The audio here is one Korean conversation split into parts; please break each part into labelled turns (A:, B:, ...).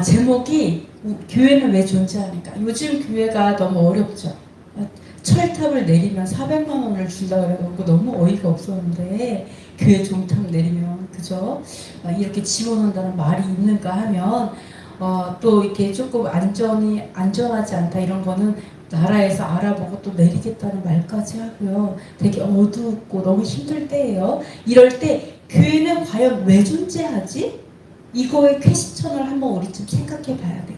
A: 제목이 교회는 왜 존재하니까. 요즘 교회가 너무 어렵죠. 철탑을 내리면 400만 원을 준다 그래갖고 너무 어이가 없었는데, 교회 종탑 내리면 그죠? 이렇게 집어넣는다는 말이 있는가 하면 또 이렇게 조금 안전하지 않다 이런 거는 나라에서 알아보고 또 내리겠다는 말까지 하고요. 되게 어둡고 너무 힘들 때예요. 이럴 때 교회는 과연 왜 존재하지? 이거의 퀘스천을 한번 우리 좀 생각해 봐야 돼요.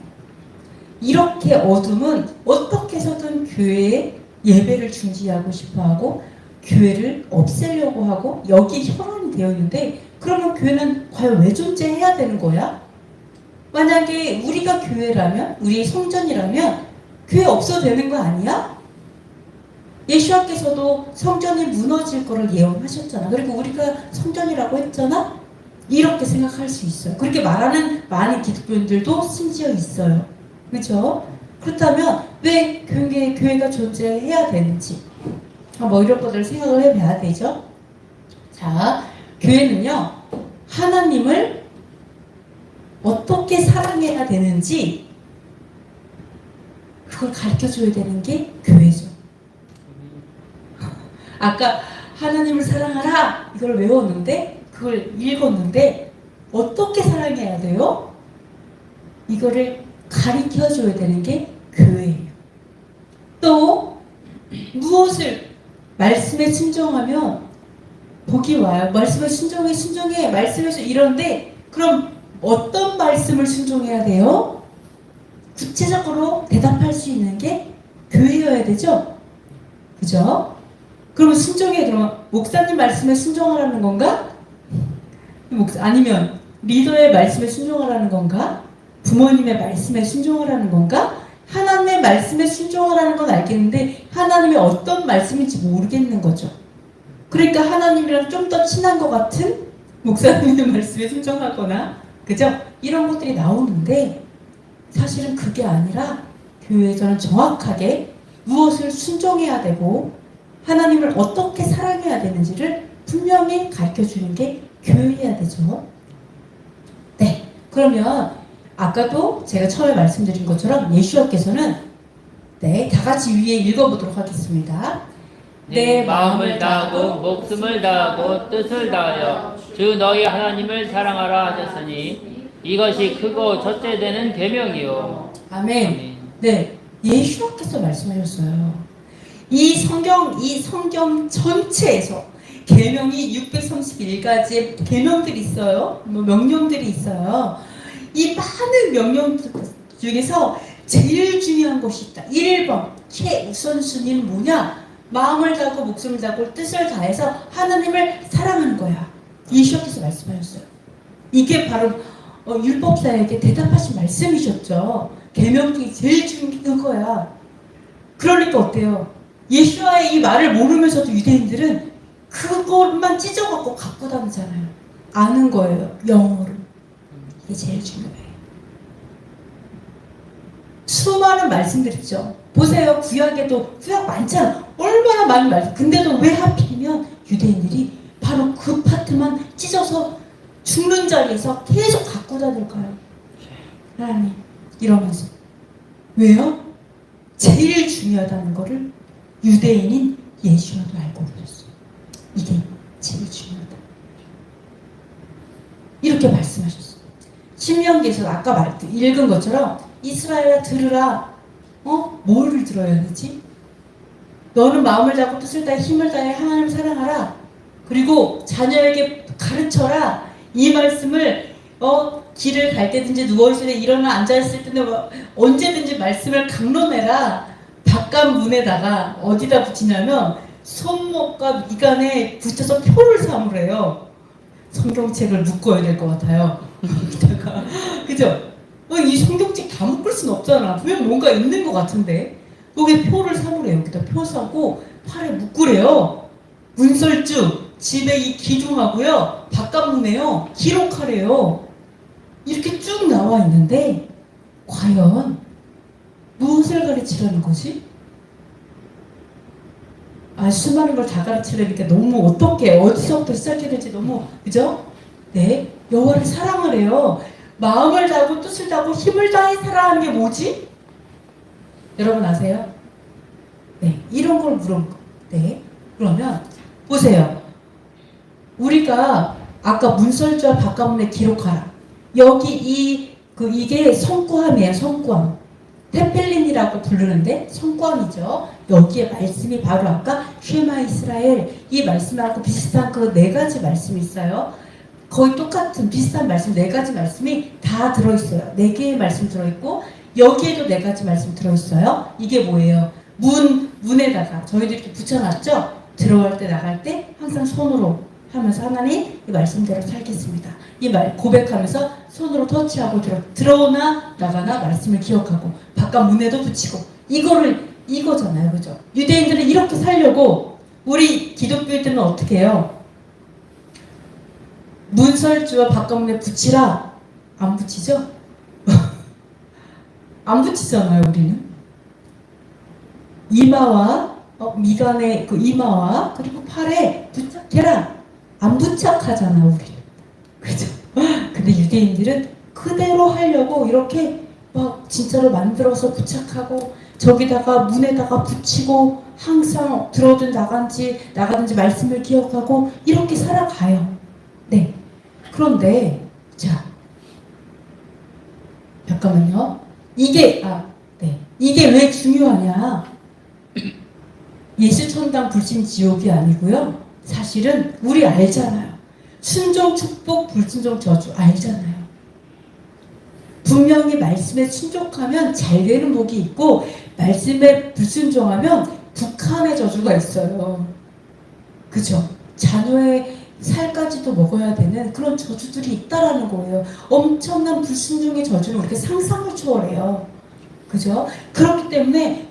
A: 이렇게 어둠은 어떻게 해서든 교회에 예배를 중지하고 싶어하고 교회를 없애려고 하고 여기 혈안이 되어 있는데, 그러면 교회는 과연 왜 존재해야 되는 거야? 만약에 우리가 교회라면, 우리 성전이라면 교회 없어도 되는 거 아니야? 예수님께서도 성전이 무너질 거를 예언하셨잖아. 그리고 우리가 성전이라고 했잖아. 이렇게 생각할 수 있어요. 그렇게 말하는 많은 기독교인들도 심지어 있어요. 그렇죠? 그렇다면 왜 교회가 존재해야 되는지 이런 것들을 생각을 해봐야 되죠. 자, 교회는요, 하나님을 어떻게 사랑해야 되는지 그걸 가르쳐줘야 되는 게 교회죠. 아까 하나님을 사랑하라 이걸 외웠는데, 그걸 읽었는데 어떻게 사랑해야 돼요? 이거를 가르쳐줘야 되는 게 교회예요. 또 무엇을 말씀에 순종하면 복이 와요. 말씀에 순종해 말씀에서 이런데, 그럼 어떤 말씀을 순종해야 돼요? 구체적으로 대답할 수 있는 게 교회여야 되죠? 그죠? 그러면 그러면 목사님 말씀에 순종하라는 건가? 아니면 리더의 말씀에 순종하라는 건가? 부모님의 말씀에 순종하라는 건가? 하나님의 말씀에 순종하라는 건 알겠는데 하나님의 어떤 말씀인지 모르겠는 거죠. 그러니까 하나님이랑 좀 더 친한 것 같은 목사님의 말씀에 순종하거나, 그죠? 이런 것들이 나오는데, 사실은 그게 아니라 교회에서는 정확하게 무엇을 순종해야 되고 하나님을 어떻게 사랑해야 되는지를 분명히 가르쳐주는 게 교회여야 되죠. 네, 그러면 아까도 제가 처음에 말씀드린 것처럼 예수님께서는 다 같이 위에 읽어보도록 하겠습니다.
B: 내 마음을 다하고 목숨을 다하고 뜻을 다하여 주 너희 하나님을 사랑하라 하셨으니 이것이 크고 첫째 되는 계명이요.
A: 아멘. 네, 예수님께서 말씀하셨어요. 이 성경 전체에서 계명이 631가지의 계명들이 있어요. 명령들이 있어요. 이 많은 명령 중에서 제일 중요한 것이 있다. 1번 최우선순위는 뭐냐? 마음을 다하고 목숨을 다하고 뜻을 다해서 하나님을 사랑하는 거야. 예수님께서 말씀하셨어요. 이게 바로 율법사에게 대답하신 말씀이셨죠. 계명 중에 제일 중요한 거야. 그러니까 어때요? 예수와의 이 말을 모르면서도 유대인들은 그것만 찢어갖고 갖고 다니잖아요. 아는 거예요. 영어로. 이게 제일 중요해요. 수많은 말씀들 있죠. 보세요. 구약에도 구약 많잖아. 얼마나 많은 말씀. 근데도 왜 하필이면 유대인들이 바로 그 파트만 찢어서 죽는 자리에서 계속 갖고 다닐까요? 하나님 이러면서. 왜요? 제일 중요하다는 거를 유대인인 예수와도 알고 계셨어요. 이게 제일 중요하다. 이렇게 말씀하셨어요. 신명기에서 아까 읽은 것처럼 이스라엘아 들으라. 뭐를 들어야 되지? 너는 마음을 다하고 뜻을 다해 힘을 다해 하나님을 사랑하라. 그리고 자녀에게 가르쳐라. 이 말씀을 길을 갈 때든지 누워있을 때 일어나 앉아있을 때는 언제든지 말씀을 강론해라. 바깥 문에다가 어디다 붙이냐면 손목과 미간에 붙여서 표를 삼으래요. 성경책을 묶어야 될 것 같아요. 그죠? 이 성경책 다 묶을 순 없잖아. 분명 뭔가 있는 것 같은데 거기에 표를 삼으래요. 여기다 표 사고 팔에 묶으래요. 문설주 집에 이 기둥하고요, 바깥문에요 기록하래요. 이렇게 쭉 나와 있는데 과연 무엇을 가르치라는 거지? 수많은 걸 다 가르치려니까 너무 어디서부터 시작해야 될지 너무, 그죠? 네, 여호와를 사랑하래요. 마음을 다하고 뜻을 다하고 다하고 힘을 다해 살아가는 게 뭐지? 여러분 아세요? 네, 이런 걸 물은 거. 네, 그러면 보세요. 우리가 아까 문설주와 바깥문에 기록하라. 여기 이게 성구함이에요. 성구함. 테펠린이라고 부르는데 성구함이죠. 여기에 말씀이 바로 아까 쉐마 이스라엘 이 말씀하고 비슷한 그 네 가지 말씀이 있어요. 거의 똑같은 비슷한 말씀 네 가지 말씀이 다 들어있어요. 네 개의 말씀 들어있고 여기에도 네 가지 말씀 들어있어요. 이게 뭐예요? 문에다가 저희들 이렇게 붙여놨죠? 들어갈 때 나갈 때 항상 손으로 하면서 하나님 이 말씀대로 살겠습니다. 이 말 고백하면서 손으로 터치하고 들어오나 나가나 말씀을 기억하고 바깥 문에도 붙이고 이거잖아요. 그죠? 유대인들은 이렇게 살려고 우리 기독교인들은 어떻게 해요? 문설주와 바깥문에 붙이라 안 붙이죠? 안 붙이잖아요. 우리는 이마와 미간의 그 이마와 그리고 팔에 부착해라 안 부착하잖아 우리는. 그죠? 근데 유대인들은 그대로 하려고 이렇게 막 진짜로 만들어서 부착하고 저기다가 문에다가 붙이고 항상 들어오든 나가든지 말씀을 기억하고 이렇게 살아가요. 네. 그런데 자 잠깐만요. 이게 왜 중요하냐? 예수천당 불신 지옥이 아니고요. 사실은 우리 알잖아요. 순종 축복 불순종 저주 알잖아요. 분명히 말씀에 순종하면 잘 되는 복이 있고 말씀에 불순종하면 북한의 저주가 있어요. 그죠? 자녀의 살까지도 먹어야 되는 그런 저주들이 있다라는 거예요. 엄청난 불순종의 저주는 우리가 상상을 초월해요. 그죠? 그렇기 때문에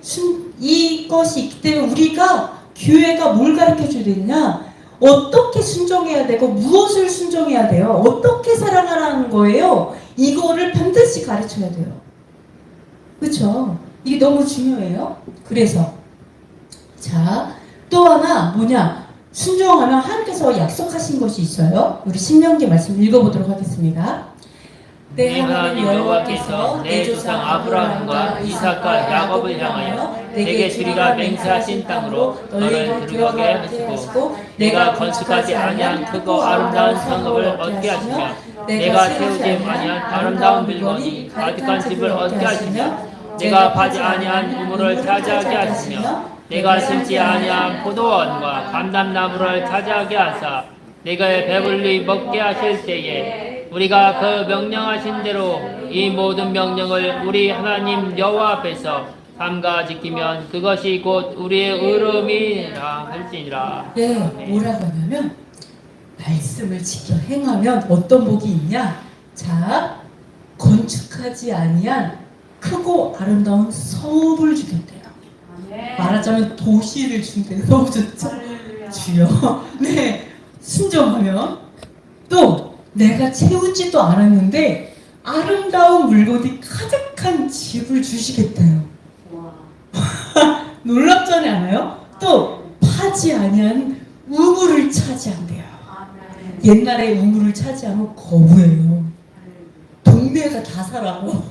A: 이것이 있기 때문에 우리가 교회가 뭘 가르쳐줘야 되느냐? 어떻게 순종해야 되고 무엇을 순종해야 돼요? 어떻게 사랑하라는 거예요? 이거를 반드시 가르쳐야 돼요. 그렇죠? 이게 너무 중요해요. 그래서 자, 또 하나 뭐냐? 순종하면 하나님께서 약속하신 것이 있어요. 우리 신명기 말씀 읽어보도록 하겠습니다.
B: 내 하나님 여호와께서 내 조상 아브라함과 이삭과 야곱을 향하여 내게 주리라 맹세하신 땅으로 너를 들어가게 하시고 내가 건축하지 아니한 크고 아름다운 성읍을 얻게 하시며 내가 세우지 아니한 아름다운 물건이 가득한 집을 얻게 하시며 내가 파지 아니한 우물을 차지하게 하시며 내가 심지 아니한 포도원과 감람나무를 차지하게 하사 내가 배불리 먹게 하실 때에 우리가 그 명령하신 대로 이 모든 명령을 우리 하나님 여호와 앞에서 삼가 지키면 그것이 곧 우리의 의로움이라 할지니라.
A: 네, 뭐라고 하냐면 말씀을 지켜 행하면 어떤 복이 있냐? 자, 건축하지 아니한 크고 아름다운 성읍을 주겠대요. 말하자면 도시를 준대요. 너무 좋죠? 주여. 네, 순종하면 또 내가 채우지도 않았는데 아름다운 물건이 가득한 집을 주시겠대요. 놀랍지 않아요? 또 파지 아니한 우물을 차지한대요. 옛날에 우물을 차지하면 거부해요. 동네가 다 살아요.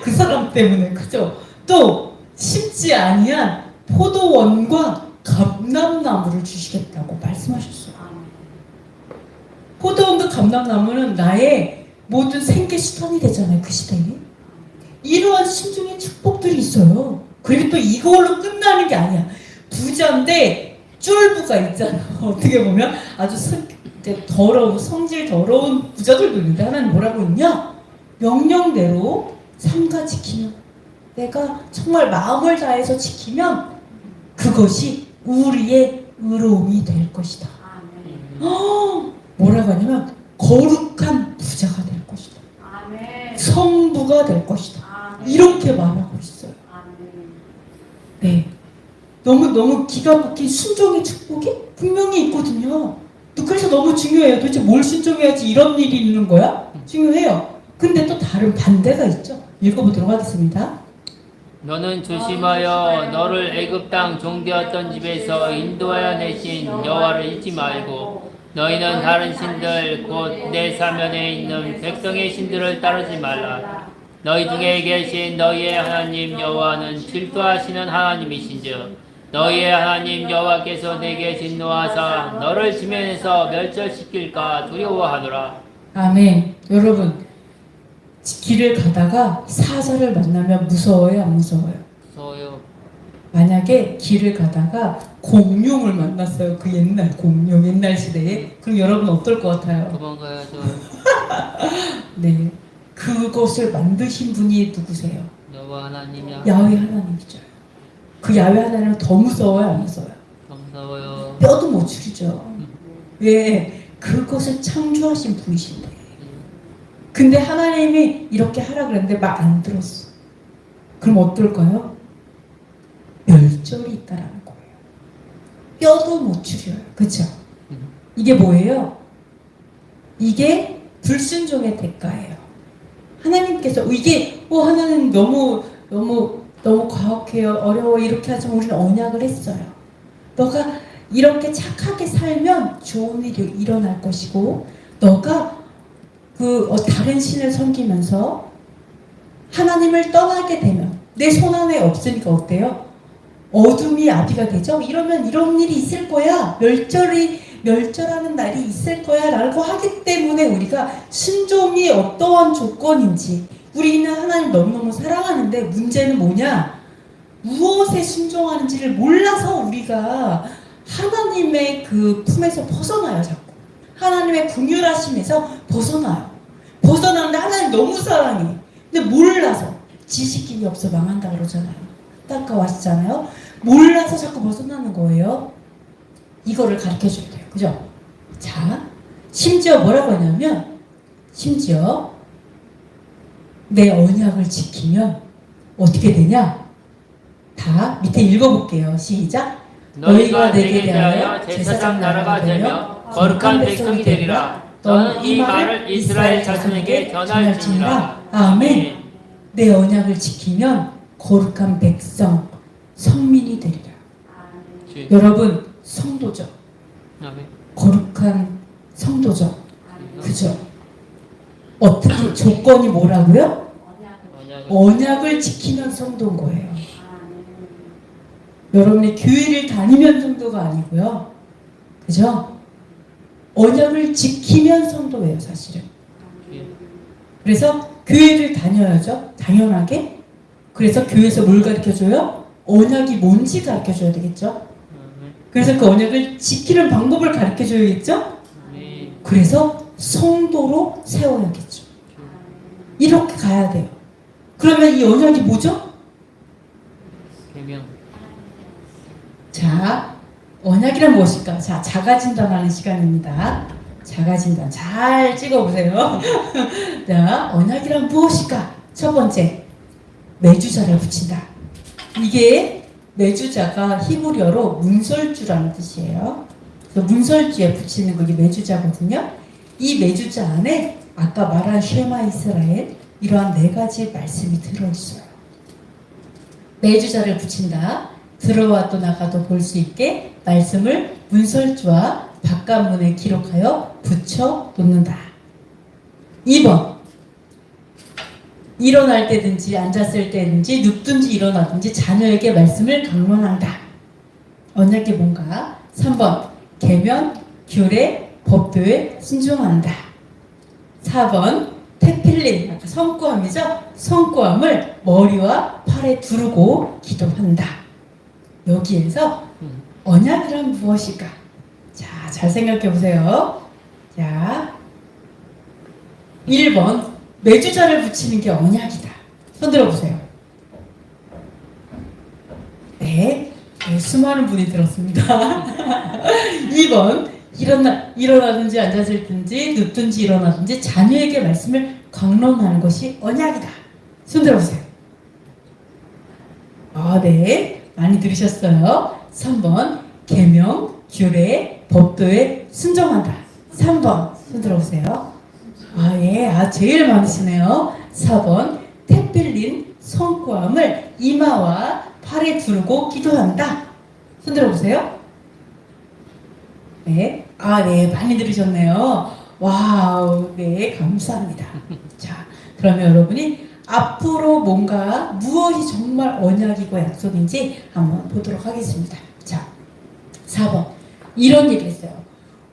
A: 그 사람 때문에. 그죠? 또 심지 아니한 포도원과 감람나무를 주시겠다고 말씀하셨어요. 포도원과 감람나무는 나의 모든 생계 수단이 되잖아요. 그 시대에. 이러한 신중의 축복들이 있어요. 그리고 또 이걸로 끝나는 게 아니야. 부자인데 쫄부가 있잖아. 어떻게 보면 아주 성질 더러운 부자들도 있는데 하나님 뭐라고 했냐? 명령대로 삼가 지키면 내가 정말 마음을 다해서 지키면 그것이 우리의 의로움이 될 것이다. 뭐라고 하냐면 거룩한 부자가 될 것이다. 성부가 될 것이다. 이렇게 말하고 있어요. 네, 너무 기가 막힌 순종의 축복이 분명히 있거든요. 그래서 너무 중요해요. 도대체 뭘 순종해야지 이런 일이 있는 거야? 중요해요. 근데 또 다른 반대가 있죠. 읽어보도록 하겠습니다.
B: 너는 조심하여 너를 애굽 땅 종되었던 집에서 인도하여 내신 여호와를 잊지 말고 너희는 다른 신들 곧 내 사면에 있는 백성의 신들을 따르지 말라. 너희 중에 계신 너희의 하나님 여호와는 질투하시는 하나님이신즉 너희의 하나님 여호와께서 내게 진노하사 너를 지면에서 멸절시킬까 두려워하노라.
A: 아멘. 여러분, 길을 가다가 사자를 만나면 무서워요, 안 무서워요?
B: 무서워요.
A: 만약에 길을 가다가 공룡을 만났어요. 그 옛날 공룡, 옛날 시대에. 그럼 여러분 어떨 것 같아요?
B: 도망가야죠.
A: 네. 그것을 만드신 분이 누구세요?
B: 여호와 하나님이야.
A: 야훼 하나님이죠. 그 야훼 하나님은 더 무서워요, 안 무서워요?
B: 무서워요.
A: 뼈도 못 추리죠. 왜? 그것을 창조하신 분이신데. 근데 하나님이 이렇게 하라 그랬는데 말 안 들었어. 그럼 어떨까요? 멸절이 있다라는 거예요. 뼈도 못 추려요. 그쵸? 이게 뭐예요? 이게 불순종의 대가예요. 하나님께서 이게 하나님 너무 과학해요. 어려워. 이렇게 하지만 우리는 언약을 했어요. 너가 이렇게 착하게 살면 좋은 일이 일어날 것이고 너가 다른 신을 섬기면서 하나님을 떠나게 되면 내 손안에 없으니까 어때요? 어둠이 아비가 되죠? 이러면 이런 일이 있을 거야. 멸절하는 날이 있을 거야 라고 하기 때문에 우리가 순종이 어떠한 조건인지 우리는 하나님 너무너무 사랑하는데 문제는 뭐냐? 무엇에 순종하는지를 몰라서 우리가 하나님의 그 품에서 벗어나요. 자꾸 하나님의 긍휼하심에서 벗어나는데 하나님 너무 사랑해. 근데 몰라서 지식이 없어 망한다 그러잖아요. 안타까워하시잖아요. 몰라서 자꾸 벗어나는 거예요. 이거를 가르쳐줘야 돼요. 그죠? 자, 심지어 뭐라고 하냐면 심지어 내 언약을 지키면 어떻게 되냐? 다 밑에 읽어볼게요. 시작.
B: 너희가 내게 대하여 제사장 나라가 되며 거룩한 백성이 되리라. 너는 이 말을 이스라엘 자손에게 전할지니라.
A: 아멘. 내 언약을 지키면 거룩한 백성, 성민이 되리라. 여러분, 성도죠. 거룩한 성도죠. 그죠? 어떻게 조건이 뭐라고요? 언약을 지키면 성도인 거예요. 여러분이 교회를 다니면 성도가 아니고요. 그죠? 언약을 지키면 성도예요, 사실은. 그래서 교회를 다녀야죠. 당연하게. 그래서 교회에서 뭘 가르쳐줘요? 언약이 뭔지 가르쳐줘야 되겠죠. 그래서 그 언약을 지키는 방법을 가르쳐줘야겠죠. 그래서 성도로 세워야겠죠. 이렇게 가야 돼요. 그러면 이 언약이 뭐죠?
B: 계명.
A: 자, 언약이란 무엇일까? 자, 자가진단하는 시간입니다. 자가진단 잘 찍어보세요. 자, 언약이란 무엇일까? 첫 번째, 매주자를 붙인다. 이게 매주자가 히브리어로 문설주라는 뜻이에요. 그래서 문설주에 붙이는 그게 매주자거든요. 이 매주자 안에 아까 말한 쉐마 이스라엘 이러한 4가지 말씀이 들어있어요. 매주자를 붙인다. 들어와도 나가도 볼 수 있게 말씀을 문설주와 바깥문에 기록하여 붙여 놓는다. 2번, 일어날 때든지 앉았을 때든지 눕든지 일어나든지 자녀에게 말씀을 강론한다. 언약이 뭔가? 3번, 계명, 규례, 법도에 순종한다. 4번, 테필린, 아까 성구함이죠? 성구함을 머리와 팔에 두르고 기도한다. 여기에서 언약이란 무엇일까? 자, 잘 생각해 보세요. 자, 1번, 매주자를 붙이는 게 언약이다. 손 들어보세요. 네, 수많은 분이 들었습니다. 2번, 일어나든지 앉아있든지 눕든지 일어나든지 자녀에게 말씀을 강론하는 것이 언약이다. 손 들어보세요. 네, 많이 들으셨어요. 3번, 계명, 규례, 법도에 순종한다. 3번, 손 들어보세요. 예, 제일 많으시네요. 4번, 택빌린 성구함을 이마와 팔에 두르고 기도한다. 손 들어보세요. 네, 네, 많이 들으셨네요. 와우, 네, 감사합니다. 자, 그러면 여러분이 앞으로 뭔가 무엇이 정말 언약이고 약속인지 한번 보도록 하겠습니다. 자, 4번. 이런 얘기를 했어요.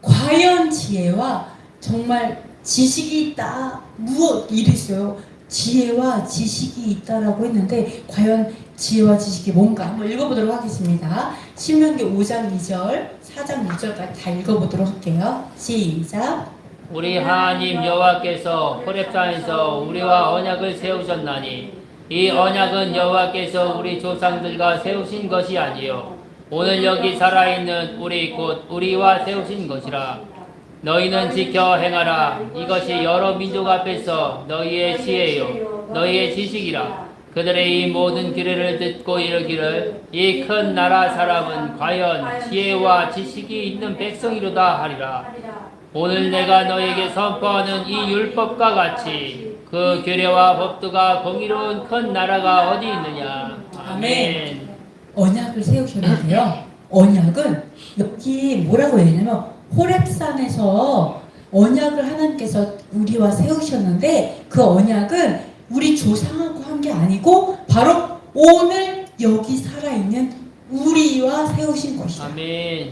A: 과연 지혜와 정말 지식이 있다. 무엇 이랬어요. 지혜와 지식이 있다라고 했는데 과연 지혜와 지식이 뭔가 한번 읽어보도록 하겠습니다. 신명기 5장 2절, 4장 2절까지 다 읽어보도록 할게요. 시작.
B: 우리 하나님 여호와께서 호렙산에서 우리와 언약을 세우셨나니 이 언약은 여호와께서 우리 조상들과 세우신 것이 아니요 오늘 여기 살아있는 우리 곧 우리와 세우신 것이라. 너희는 지켜 행하라. 이것이 여러 민족 앞에서 너희의 지혜요 너희의 지식이라. 그들의 이 모든 규례를 듣고 이르기를 이 큰 나라 사람은 과연 지혜와 지식이 있는 백성이로다 하리라. 오늘 내가 너에게 선포하는 이 율법과 같이 그 규례와 법도가 공의로운 큰 나라가 어디 있느냐. 아멘.
A: 언약을 세우셨는데요. 언약은 여기 뭐라고 얘기하냐면 호렙산에서 언약을 하나님께서 우리와 세우셨는데 그 언약은 우리 조상하고 한 게 아니고 바로 오늘 여기 살아있는 우리와 세우신 것이다.
B: 아멘.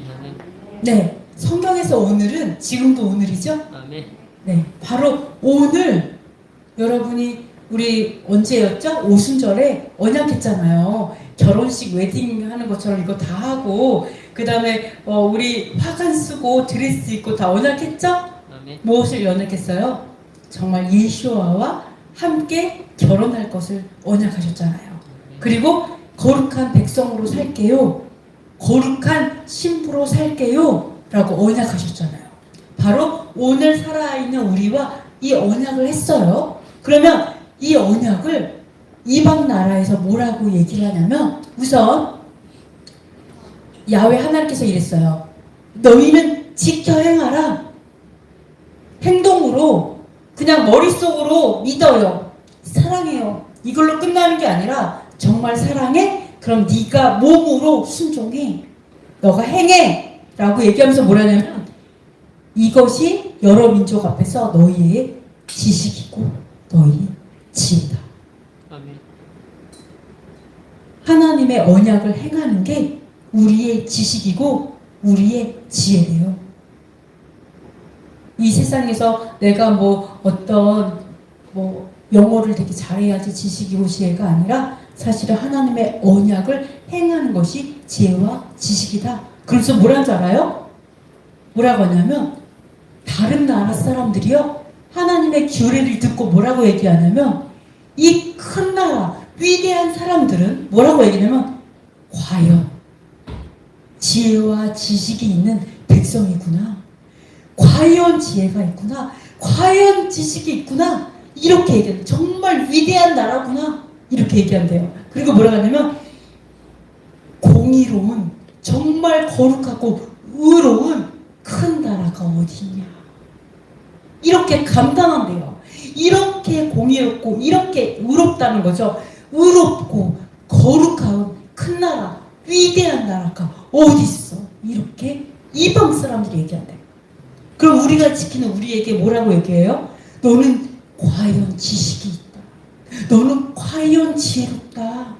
A: 네, 성경에서 오늘은 지금도 오늘이죠.
B: 아멘.
A: 네, 바로 오늘 여러분이 우리 언제였죠? 오순절에 언약했잖아요. 결혼식 웨딩 하는 것처럼 이거 다 하고 그 다음에 우리 화관 쓰고 드레스 입고 다 언약했죠?
B: 아멘.
A: 무엇을 언약했어요? 정말 예수와와 함께 결혼할 것을 언약하셨잖아요. 그리고 거룩한 백성으로 살게요. 거룩한 신부로 살게요. 라고 언약하셨잖아요. 바로 오늘 살아있는 우리와 이 언약을 했어요. 그러면 이 언약을 이방 나라에서 뭐라고 얘기를 하냐면 우선 야훼 하나님께서 이랬어요. 너희는 지켜 행하라. 행동으로 그냥 머릿속으로 믿어요. 사랑해요. 이걸로 끝나는 게 아니라 정말 사랑해? 그럼 네가 몸으로 순종해. 너가 행해. 라고 얘기하면서 뭐라냐면 이것이 여러 민족 앞에서 너희의 지식이고 너희의 지혜다.
B: 아멘.
A: 하나님의 언약을 행하는 게 우리의 지식이고 우리의 지혜예요. 이 세상에서 내가 어떤 영어를 되게 잘해야지 지식이고 지혜가 아니라 사실은 하나님의 언약을 행하는 것이 지혜와 지식이다. 그래서 뭐라는 줄 알아요? 뭐라고 하냐면 다른 나라 사람들이요 하나님의 규례를 듣고 뭐라고 얘기하냐면 이 큰 나라 위대한 사람들은 뭐라고 얘기하냐면 과연 지혜와 지식이 있는 백성이구나. 과연 지혜가 있구나. 과연 지식이 있구나. 이렇게 얘기해요. 정말 위대한 나라구나. 이렇게 얘기한대요. 그리고 뭐라고 하냐면 공의로운 정말 거룩하고 의로운 큰 나라가 어디 있냐. 이렇게 감탄한대요. 이렇게 공의롭고 이렇게 의롭다는 거죠. 의롭고 거룩한 큰 나라, 위대한 나라가 어디 있어. 이렇게 이방 사람들이 얘기한대요. 그럼 우리가 지키는 우리에게 뭐라고 얘기해요? 너는 과연 지식이 있다. 너는 과연 지혜롭다.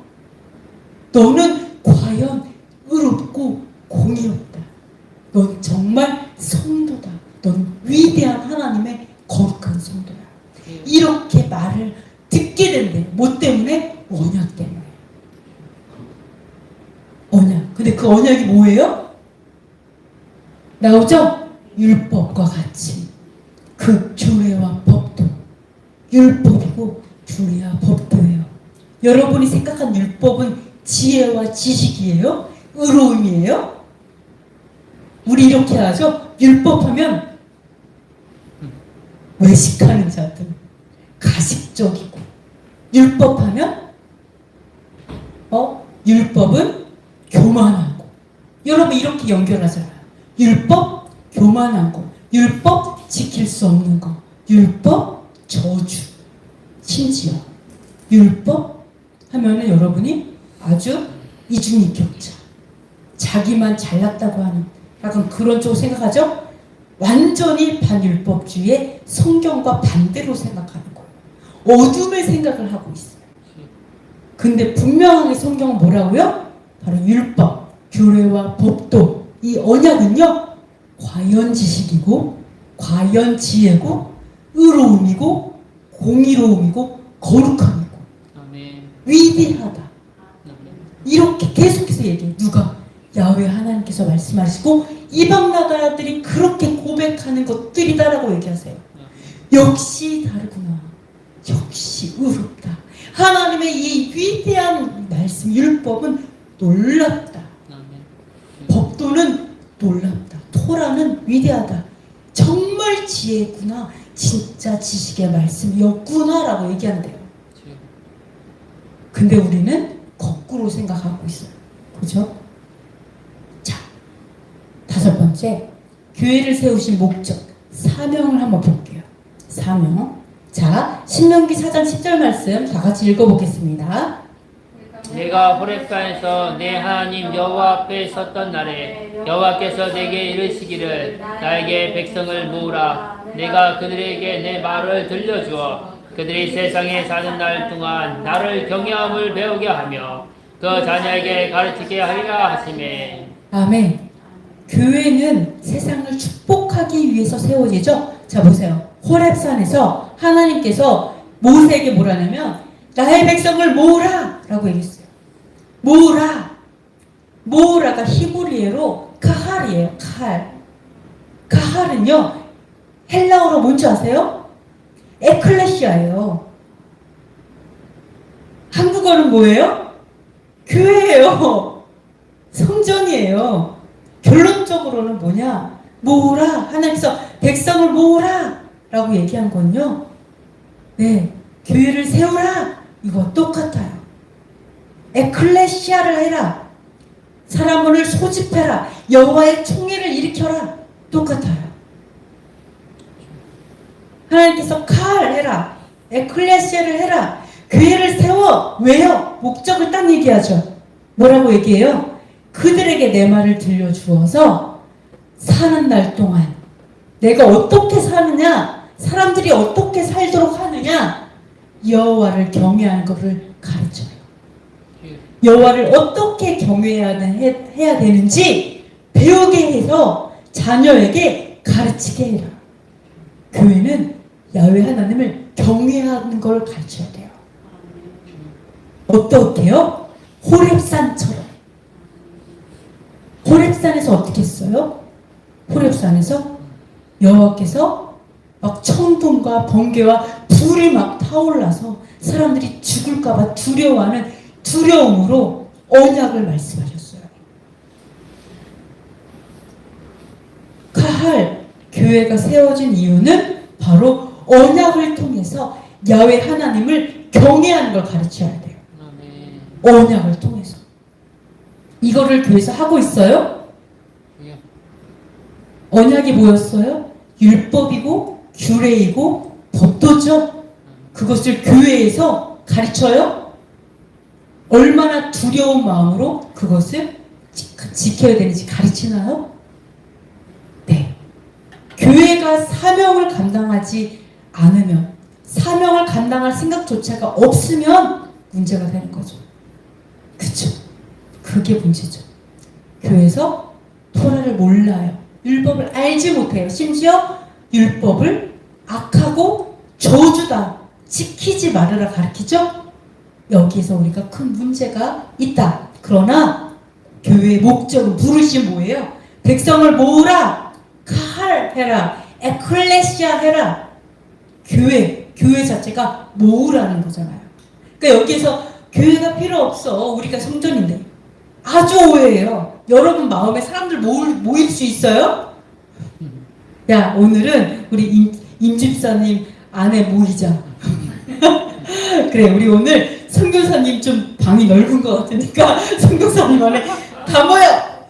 A: 너는 과연 의롭고 공의롭다. 넌 정말 성도다. 넌 위대한 하나님의 거룩한 성도야. 이렇게 말을 듣게 된대요. 뭐 때문에? 언약 때문에. 언약. 근데 그 언약이 뭐예요? 나오죠? 율법과 같이 그 규례와 법도 율법이고 규례와 법도예요. 여러분이 생각한 율법은 지혜와 지식이에요? 의로움이에요? 우리 이렇게 하죠? 율법하면 외식하는 자들, 가식적이고 율법하면 율법은 교만하고 여러분 이렇게 연결하잖아요. 율법 교만한 거, 율법 지킬 수 없는 거, 율법 저주, 심지어 율법 하면은 여러분이 아주 이중인격자, 자기만 잘났다고 하는 약간 그런 쪽 생각하죠? 완전히 반율법주의의 성경과 반대로 생각하는 거예요. 어둠의 생각을 하고 있어요. 근데 분명하게 성경은 뭐라고요? 바로 율법, 규례와 법도, 이 언약은요, 과연 지식이고, 과연 지혜고, 의로움이고, 공의로움이고, 거룩함이고,
B: 아멘.
A: 위대하다.
B: 아멘.
A: 이렇게 계속해서 얘기해요. 누가? 야훼 하나님께서 말씀하시고 이방 나라들이 그렇게 고백하는 것들이다라고 얘기하세요. 역시 다르구나. 역시 의롭다. 하나님의 이 위대한 말씀, 율법은 놀랍다.
B: 아멘.
A: 법도는 놀랍다. 토라는 위대하다. 정말 지혜구나. 진짜 지식의 말씀이었구나라고 얘기한대요. 근데 우리는 거꾸로 생각하고 있어요. 그죠? 자, 5번째, 교회를 세우신 목적, 사명을 한번 볼게요. 사명. 자, 신명기 4장 10절 말씀 다 같이 읽어보겠습니다.
B: 내가 호렙산에서 내 하나님 여호와 앞에 섰던 날에 여호와께서 내게 이르시기를 나에게 백성을 모으라. 내가 그들에게 내 말을 들려주어 그들이 세상에 사는 날 동안 나를 경외함을 배우게 하며 그 자녀에게 가르치게 하리라 하시매.
A: 아멘. 교회는 세상을 축복하기 위해서 세워지죠. 자, 보세요. 호렙산에서 하나님께서 모세에게 뭐라냐면 나의 백성을 모으라 라고 얘기했어요. 모으라. 모으라가 히브리어로 카할이에요. 카할. 카할은요, 헬라어로 뭔지 아세요? 에클레시아예요. 한국어는 뭐예요? 교회예요. 성전이에요. 결론적으로는 뭐냐? 모으라. 하나님께서 백성을 모으라 라고 얘기한 건요, 네, 교회를 세우라. 이거 똑같아요. 에클레시아를 해라. 사람을 소집해라. 여호와의 총회를 일으켜라. 똑같아요. 하나님께서 칼 해라. 에클레시아를 해라. 교회를 세워. 왜요? 목적을 딱 얘기하죠. 뭐라고 얘기해요? 그들에게 내 말을 들려주어서 사는 날 동안 내가 어떻게 사느냐, 사람들이 어떻게 살도록 하느냐, 여호와를 경외하는 것을 가르쳐요. 여호와를 어떻게 경외해야 되는지 배우게 해서 자녀에게 가르치게 해라. 교회는 야훼 하나님을 경외하는 걸 가르쳐야 돼요. 어떻게요? 호렙산처럼. 호렙산에서 어떻게 했어요? 호렙산에서 여호와께서 막 천둥과 번개와 불이 막 타올라서 사람들이 죽을까봐 두려워하는 두려움으로 언약을 말씀하셨어요. 카할 교회가 세워진 이유는 바로 언약을 통해서 야훼 하나님을 경외하는 걸 가르쳐야 돼요. 언약을 통해서. 이거를 교회에서 하고 있어요? 언약이 뭐였어요? 율법이고 규례이고 법도죠. 그것을 교회에서 가르쳐요? 얼마나 두려운 마음으로 그것을 지켜야 되는지 가르치나요? 네. 교회가 사명을 감당하지 않으면, 사명을 감당할 생각조차가 없으면 문제가 되는 거죠. 그쵸? 그게 문제죠. 교회에서 토라를 몰라요. 율법을 알지 못해요. 심지어 율법을 악하고 저주다, 지키지 말아라 가르치죠? 여기에서 우리가 큰 문제가 있다. 그러나 교회의 목적은, 부르심 뭐예요? 백성을 모으라, 칼 해라, 에클레시아 해라. 교회 자체가 모으라는 거잖아요. 그러니까 여기에서 교회가 필요 없어. 우리가 성전인데. 아주 오해예요. 여러분 마음에 사람들 모일 수 있어요? 야, 오늘은 우리 임집사님 안에 모이자. 그래, 우리 오늘 선교사님 좀 방이 넓은 것 같으니까 선교사님 안에 다 모여!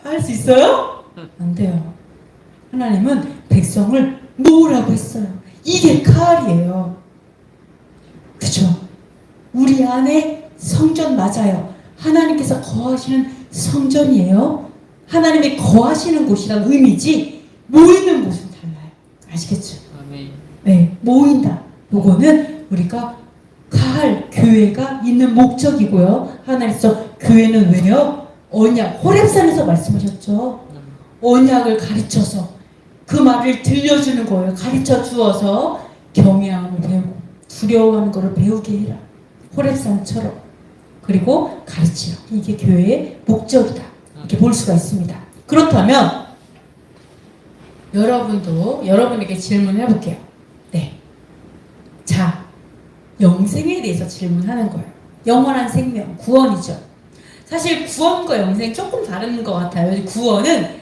A: 할 수 있어요? 안 돼요. 하나님은 백성을 모으라고 했어요. 이게 칼이에요. 그죠? 우리 안에 성전 맞아요. 하나님께서 거하시는 성전이에요. 하나님이 거하시는 곳이란 의미지 모이는 곳은 달라요. 아시겠죠?
B: 아멘.
A: 네, 모인다. 요거는 우리가 갈 교회가 있는 목적이고요. 하나님께서 교회는 왜요? 언약, 호렙산에서 말씀하셨죠. 언약을 가르쳐서 그 말을 들려주는 거예요. 가르쳐 주어서 경외함을 배우고 두려워하는 것을 배우게 해라. 호렙산처럼. 그리고 가르치라. 이게 교회의 목적이다. 이렇게 볼 수가 있습니다. 그렇다면 여러분도 여러분에게 질문을 해볼게요. 네. 자, 영생에 대해서 질문하는 거예요. 영원한 생명, 구원이죠. 사실 구원과 영생 조금 다른 것 같아요. 구원은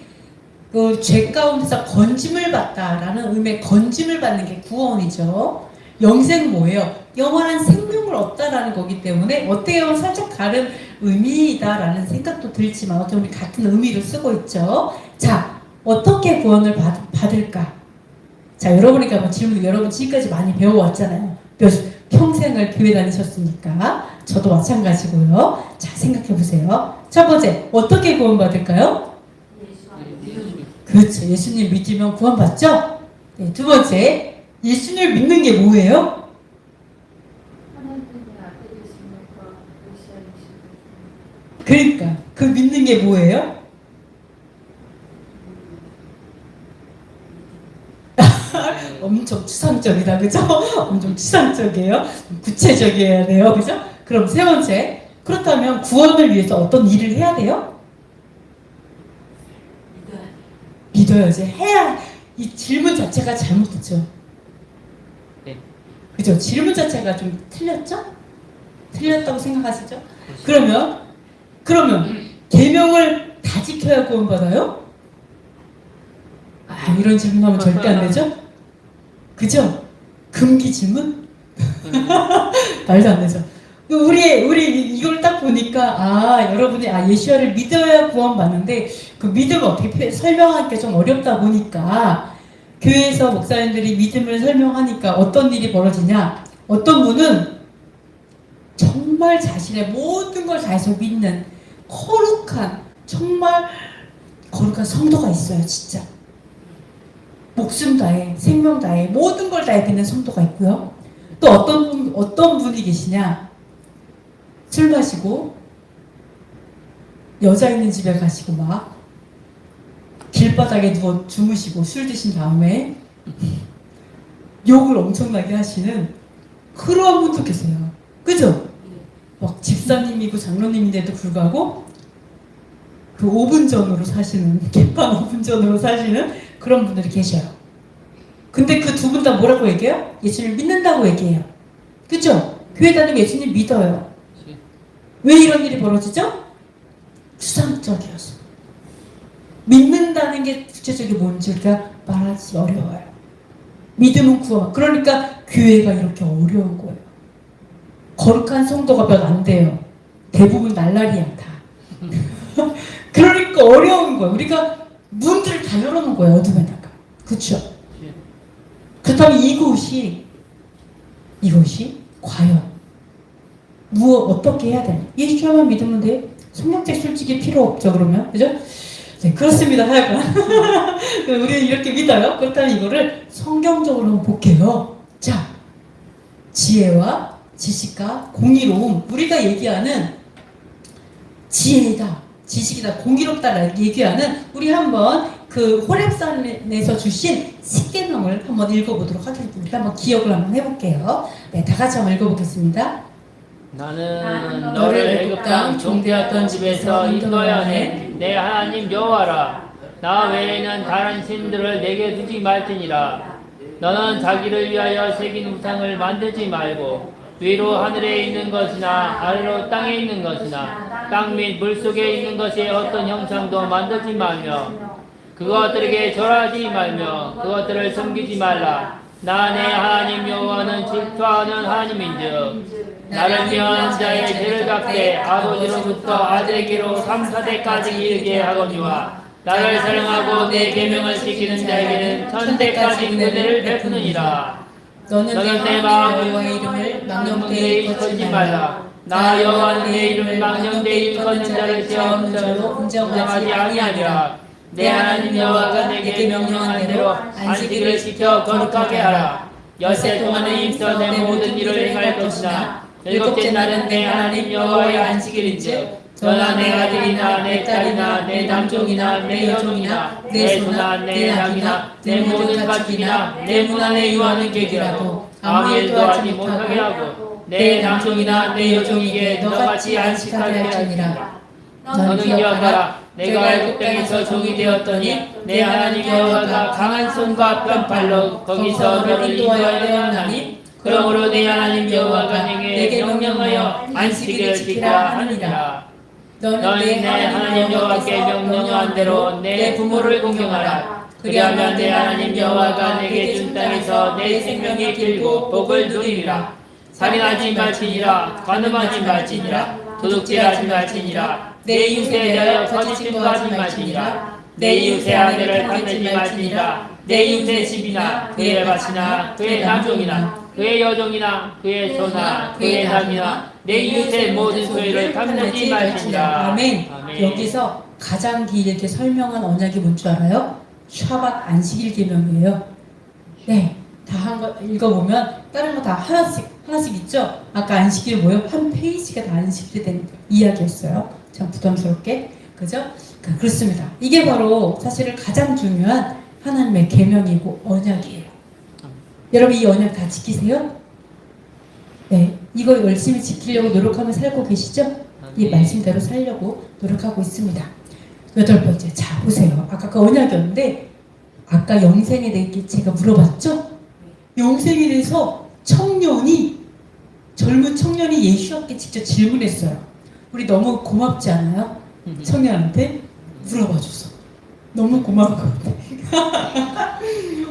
A: 그 죄 가운데서 건짐을 받다라는 의미의 건짐을 받는 게 구원이죠. 영생은 뭐예요? 영원한 생명을 얻다라는 거기 때문에 어떻게 보면 살짝 다른 의미이다라는 생각도 들지만 어떻게 보면 같은 의미를 쓰고 있죠. 자, 어떻게 구원을 받을까? 자, 여러분에게 한번 질문, 여러분 지금까지 많이 배워왔잖아요. 평생을 교회 다니셨으니까 저도 마찬가지고요. 자, 생각해보세요. 첫 번째, 어떻게 구원받을까요? 그렇죠. 예수님 믿으면 구원받죠? 네, 두 번째, 예수님을 믿는 게 뭐예요? 그러니까 그 믿는 게 뭐예요? 엄청 추상적이다, 그죠? 엄청 추상적이에요. 구체적이어야 돼요, 그죠? 그럼 세 번째, 그렇다면 구원을 위해서 어떤 일을 해야 돼요? 믿어야지. 해야. 이 질문 자체가 잘못됐죠.
B: 네.
A: 그죠? 질문 자체가 좀 틀렸죠? 틀렸다고 생각하시죠? 그러면 계명을 다 지켜야 구원받아요? 아, 이런 질문하면 절대 안 되죠? 그죠? 금기 질문? 말도 안 되죠. 우리 이걸 딱 보니까 여러분이 예수야를 믿어야 구원받는데 그 믿음을 어떻게 설명하기가 좀 어렵다 보니까 교회에서 목사님들이 믿음을 설명하니까 어떤 일이 벌어지냐? 어떤 분은 정말 자신의 모든 걸 다해서 믿는 정말 거룩한 성도가 있어요, 진짜. 목숨 다해, 생명 다해, 모든 걸 다해 믿는 성도가 있고요. 또 어떤 분이 계시냐? 술 마시고 여자 있는 집에 가시고 막 길바닥에 누워 주무시고 술 드신 다음에 욕을 엄청나게 하시는 그런 분도 계세요. 그죠? 막 집사님이고 장로님인데도 불구하고 그 5분 전으로 사시는, 개판 5분 전으로 사시는 그런 분들이 계셔요. 근데 그 두 분 다 뭐라고 얘기해요? 예수님을 믿는다고 얘기해요. 그죠? 교회 다니고 예수님 믿어요. 왜 이런 일이 벌어지죠? 추상적이어서. 믿는다는 게 구체적인 뭔지 우리가 말하기 어려워요. 믿음은 구원. 그러니까 교회가 이렇게 어려운 거예요. 거룩한 성도가 몇 안 돼요. 대부분 날라리야 다. 그러니까 어려운 거예요. 우리가 문들을 다 열어놓은 거예요. 어둠에다가. 그렇죠? 그렇다면 이곳이 과연 어떻게 해야 되나? 예수만 믿으면 돼. 성경책 솔직히 필요 없죠, 그러면. 그죠? 네, 그렇습니다. 하여간. 우리는 이렇게 믿어요. 그렇다면 이거를 성경적으로 한번 볼게요. 자, 지혜와 지식과 공의로움. 우리가 얘기하는 지혜다, 지식이다, 공의롭다라고 얘기하는 우리 한번 그 호렙산에서 주신 10계명을 한번 읽어보도록 하겠습니다. 한번 기억을 한번 해볼게요. 네, 다 같이 한번 읽어보겠습니다.
B: 나는 너를 애굽 땅 종되었던 집에서 인도하여 내 하나님 여호와라. 나 외에는 다른 신들을 내게 두지 말지니라. 너는 자기를 위하여 새긴 우상을 만들지 말고 위로 하늘에 있는 것이나 아래로 땅에 있는 것이나 땅 및 물속에 있는 것의 어떤 형상도 만들지 말며 그것들에게 절하지 말며 그것들을 섬기지 말라. 나 내 하나님 여호와는 질투하는 하나님인즉 나를 미워하는 자의 죄를 갚되 아버지로부터 아들에게로 3, 4대까지 이르게 하거니와 나를 사랑하고 내 계명을 지키는 자에게는 천대까지 은혜를 베푸느니라. 너는 내 마음 여호와의 이름을 망령되이 일컫지 말라. 나 여호와는 내 이름을 망령되이 일컫는 자를 죄 없는 자로 인정하지 아니하리라. 내 하나님 여호와가 내게 명령한 대로 안식일을 지켜 거룩하게 하라. 엿새 동안에 힘써 내 모든 일을 행할 것이나 일곱째 날은 내 하나님 여호와의 안식일인즉 너나 내 아들이나 내 딸이나 내 남종이나 내 여종이나 내 소나 내 남이나 내 모든 가축이나 내 문 안에 유하는 객이라도 아무 일도 하지 못하게 하고 내 남종이나 내 여종에게 너같이 안식하게 할지니라. 너는 기억하라. 내가 애굽 땅에서 종이 되었더니 내 하나님 여호와가 강한 손과 뺨발로 거기서 너를 인도하여 내었나니 그러므로 내 하나님 여호와가 내게 명령하여 안식일을 지키라 하느니라. 너는 내 하나님 여호와께 명령한 대로 내 부모를 공경하라. 그리하면 내 하나님 여호와가 내게 준 땅에서 내 생명이 길고 복을 누리리라. 살인하지 말지니라. 간음하지 말지니라. 도둑질하지 말지니라. 내 이웃에 대하여 거짓 증거하지 말지니라. 내 이웃의 아내를 간내지 말지니라. 내 이웃의 집이나 그의 밭이나 그의 남종이나 그의 여종이나 그의 소나 그의 남이나 내 이웃의 모든 소유를 탐내지 말지니라.
A: 아멘. 여기서 가장 길게 설명한 언약이 뭔 줄 알아요? 샤밧 안식일 계명이에요. 네, 다 한 거 읽어보면 다른 거 다 하나씩 있죠. 아까 안식일 뭐예요? 한 페이지가 다 안식일에 대한 이야기였어요. 참 부담스럽게, 그죠? 그렇습니다. 이게 바로 사실은 가장 중요한 하나님의 계명이고 언약이에요. 여러분 이 언약 다 지키세요? 네, 이거 열심히 지키려고 노력하며 살고 계시죠? 이 말씀대로 살려고 노력하고 있습니다. 8번째, 자 보세요. 아까 그 언약이었는데 아까 영생에 대해 제가 물어봤죠? 영생에 대해서 젊은 청년이 예수님께 직접 질문했어요. 우리 너무 고맙지 않아요? 청년한테 물어봐줘서 너무 고마운 것 같아.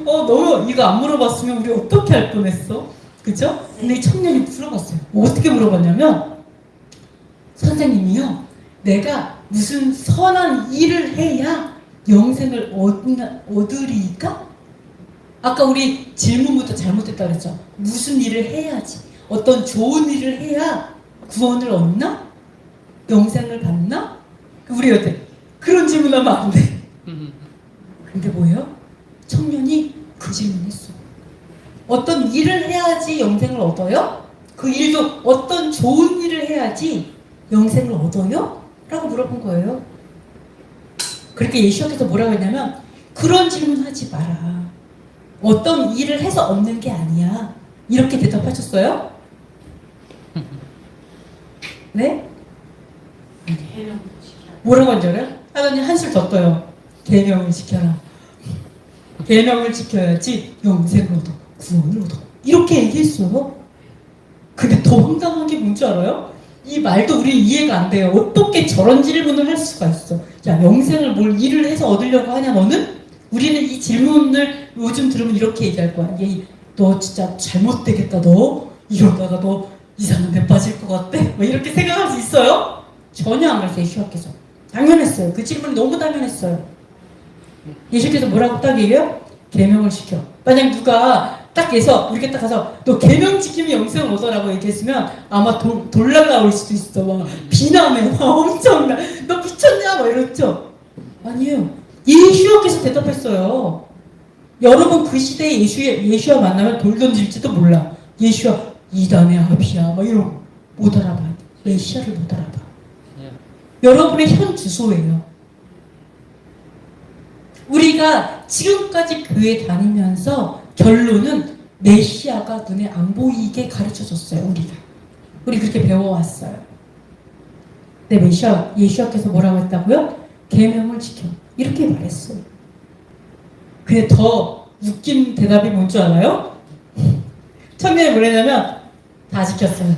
A: 너무 이거 안 물어봤으면 우리 어떻게 할 뻔했어? 그죠? 근데 이 청년이 물어봤어요. 어떻게 물어봤냐면 선생님이요, 내가 무슨 선한 일을 해야 영생을 얻으리까? 아까 우리 질문부터 잘못했다 그랬죠. 무슨 일을 해야지, 어떤 좋은 일을 해야 구원을 얻나? 영생을 받나? 우리 어때? 그런 질문하면 안 돼. 근데 뭐예요? 청년이 그 질문했어. 어떤 일을 해야지 영생을 얻어요? 그 일도 어떤 좋은 일을 해야지 영생을 얻어요? 라고 물어본 거예요. 그렇게 예수님께서 뭐라고 했냐면 그런 질문 하지 마라. 어떤 일을 해서 얻는 게 아니야. 이렇게 대답하셨어요? 네? 뭐라고 한 줄 알아요? 하나님 한술 더 떠요. 계명을 지켜라. 계명을 지켜야지 영생을 얻어, 구원을 얻어. 이렇게 얘기했어요. 근데 더 황당한 게 뭔지 알아요? 이 말도 우리 이해가 안 돼요. 어떻게 저런 질문을 할 수가 있어? 야, 영생을 뭘 일을 해서 얻으려고 하냐 너는? 우리는 이 질문을 요즘 들으면 이렇게 얘기할 거야. 너 진짜 잘못되겠다. 너 이러다가 너 이상한 데 빠질 것 같아? 뭐 이렇게 생각할 수 있어요? 전혀 안 그랬어요. 예수님께서 당연했어요. 그 질문이 너무 당연했어요. 예수님께서 뭐라고 딱 얘기해요? 계명을 지켜. 만약 누가 딱 해서 이렇게 딱 가서 너 계명 지키면 영생을 얻어라고 얘기했으면 아마 돌 날라올 수도 있어. 막 비난해. 막 엄청나. 너 미쳤냐? 막 이랬죠. 아니에요. 예수님께서 대답했어요. 여러분 그 시대에 예수와 만나면 돌 던질지도 몰라. 예수와 이단의 합이야. 막 이런 거 못 알아봐. 메시아를 못 알아봐. 여러분의 현 주소예요. 우리가 지금까지 교회 다니면서 결론은 메시아가 눈에 안 보이게 가르쳐줬어요. 우리 그렇게 배워왔어요. 근데 예수님께서 뭐라고 했다고요? 계명을 지켜. 이렇게 말했어요. 근데 더 웃긴 대답이 뭔 줄 알아요? 청년이 뭐랬냐면 다 지켰어요.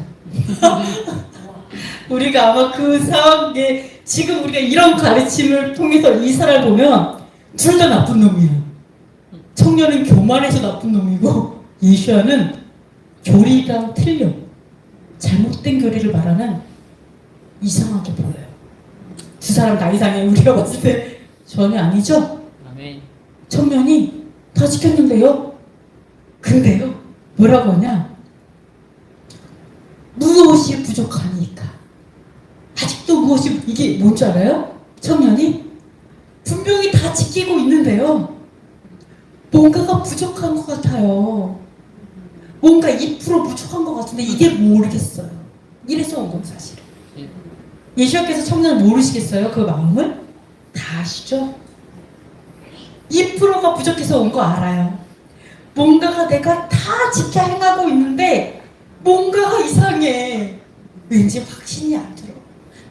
A: 우리가 아마 그 상황에 지금 우리가 이런 가르침을 통해서 이사를 보면 둘 다 나쁜 놈이에요. 청년은 교만해서 나쁜 놈이고 예수야는 교리랑 틀려. 잘못된 교리를 말하는 이상하게 보여요. 두 사람 다 이상해. 우리가 봤을 때 전혀 아니죠?
B: 아멘.
A: 청년이 다 지켰는데요. 근데요, 뭐라고 하냐? 무엇이 부족하니까. 아직도 무엇이, 이게 뭔지 알아요? 청년이 분명히 다 지키고 있는데요. 뭔가가 부족한 것 같아요. 뭔가 2% 부족한 것 같은데 이게 모르겠어요. 이래서 온 건 사실. 예수님께서 청년을 모르시겠어요? 그 마음을? 다 아시죠? 2%가 부족해서 온 거 알아요. 뭔가가 내가 다 지켜 행하고 있는데 뭔가가 이상해. 왠지 확신이 안 들어.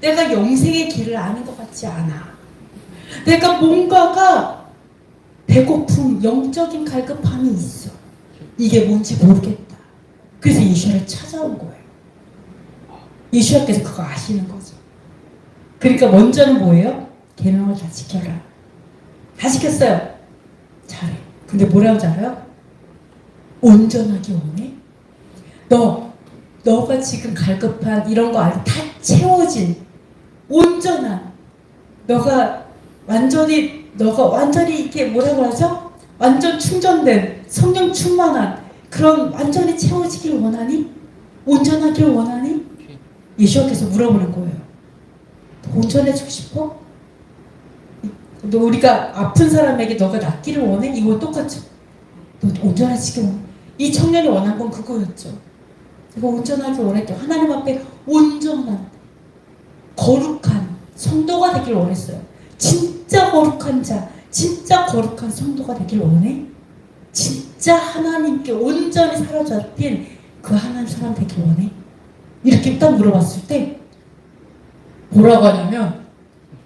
A: 내가 영생의 길을 아는 것 같지 않아. 내가 뭔가가 배고픔, 영적인 갈급함이 있어. 이게 뭔지 모르겠다. 그래서 예수를 찾아온 거예요. 예수님께서 그거 아시는 거죠. 그러니까 먼저는 뭐예요? 계명을 다 지켜라. 다 지켰어요. 잘해. 근데 뭐라고 잘해요? 온전하게 원해? 너가 지금 갈급한 이런 거 아니고 다 채워진 온전한 너가 완전히 이렇게 뭐라고 하죠? 완전 충전된 성령 충만한 그런 완전히 채워지길 원하니? 온전하길 원하니? 예수님께서 물어보는 거예요. 온전해지고 싶어? 너 우리가 아픈 사람에게 너가 낫기를 원해? 이거 똑같죠? 너 온전해지길 원해? 이 청년이 원한 건 그거였죠. 이거 온전하길 원했죠. 하나님 앞에 온전한 거룩한 성도가 되길 원했어요. 진짜 거룩한 자, 진짜 거룩한 성도가 되길 원해? 진짜 하나님께 온전히 사로잡힌 그 하나님 사람 되길 원해? 이렇게 딱 물어봤을 때 뭐라고 하냐면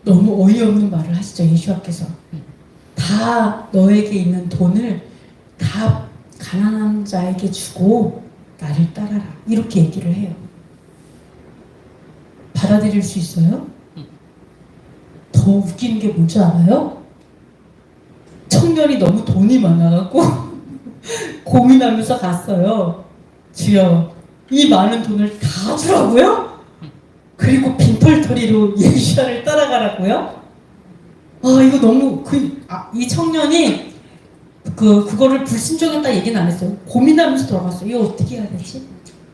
A: 너무 어이없는 말을 하시죠. 예수님께서 다 너에게 있는 돈을 다 가난한 자에게 주고 나를 따라라 이렇게 얘기를 해요. 받아들일 수 있어요? 더 웃기는 게 뭔지 알아요? 청년이 너무 돈이 많아갖고 고민하면서 갔어요. 주여 이 많은 돈을 다 주라고요? 그리고 빈털터리로 예수를 따라가라고요? 아 이거 너무 이 청년이 그거를 불순종했다 얘기는 안 했어요. 고민하면서 돌아갔어요. 이거 어떻게 해야 되지?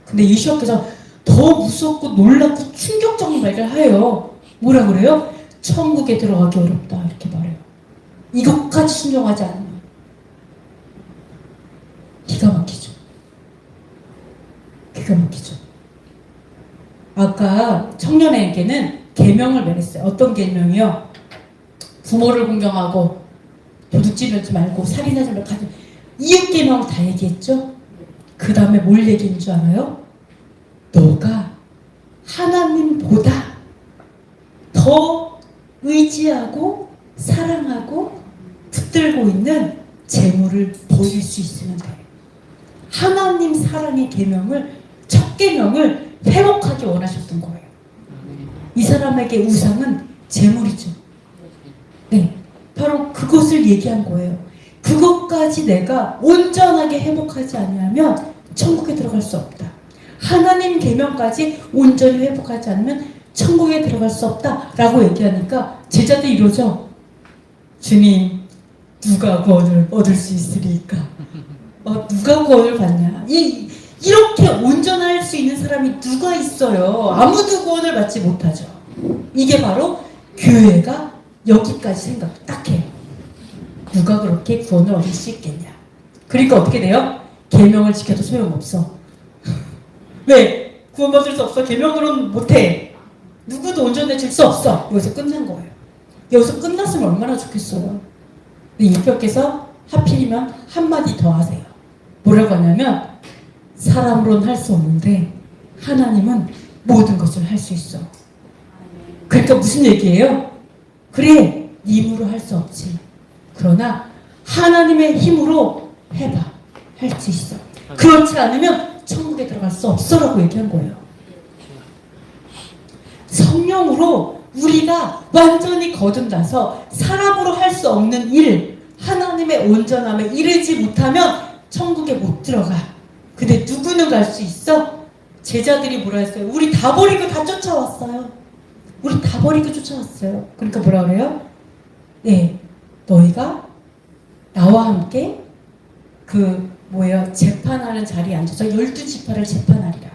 A: 근데 예수님께서 더 무섭고 놀랍고 충격적인 말을 해요. 뭐라 그래요? 천국에 들어가기 어렵다 이렇게 말해요. 이것까지 순종하지 않으면 기가 막히죠. 기가 막히죠. 아까 청년에게는 계명을 매랬어요. 어떤 계명이요? 부모를 공경하고 도둑질하지 말고 살인하지 말고 이웃 계명을 다 얘기했죠. 그 다음에 뭘 얘기한 줄 알아요? 너가 하나님보다 더 의지하고 사랑하고 붙들고 있는 재물을 보일 수 있으면 돼. 하나님 사랑의 계명을 첫 계명을 회복하기 원하셨던 거예요. 이 사람에게 우상은 재물이죠. 네, 바로 그것을 얘기한 거예요. 그것까지 내가 온전하게 회복하지 않으면 천국에 들어갈 수 없다. 하나님 계명까지 온전히 회복하지 않으면 천국에 들어갈 수 없다라고 얘기하니까 제자들이 이러죠. 주님, 누가 구원을 얻을 수 있으리까? 누가 구원을 받냐? 이렇게 온전할 수 있는 사람이 누가 있어요? 아무도 구원을 받지 못하죠. 이게 바로 교회가 여기까지 생각 딱 해요. 누가 그렇게 구원을 얻을 수 있겠냐? 그러니까 어떻게 돼요? 계명을 지켜도 소용없어. 왜? 구원받을 수 없어. 계명으로는 못해. 누구도 온전해질 수 없어. 여기서 끝난 거예요. 여기서 끝났으면 얼마나 좋겠어요. 근데 예수께서 하필이면 한마디 더 하세요. 뭐라고 하냐면 사람으로는 할 수 없는데 하나님은 모든 것을 할 수 있어. 그러니까 무슨 얘기예요? 그래, 네 힘으로 할 수 없지. 그러나 하나님의 힘으로 해봐. 할 수 있어. 그렇지 않으면 천국에 들어갈 수 없어라고 얘기한 거예요. 성령으로 우리가 완전히 거듭나서 사람으로 할 수 없는 일, 하나님의 온전함에 이르지 못하면 천국에 못 들어가. 근데 누구는 갈 수 있어? 제자들이 뭐라 했어요? 우리 다 버리고 다 쫓아왔어요. 우리 다 버리고 쫓아왔어요. 그러니까 뭐라 그래요? 네, 너희가 나와 함께 재판하는 자리에 앉아서 12지파를 재판하리라.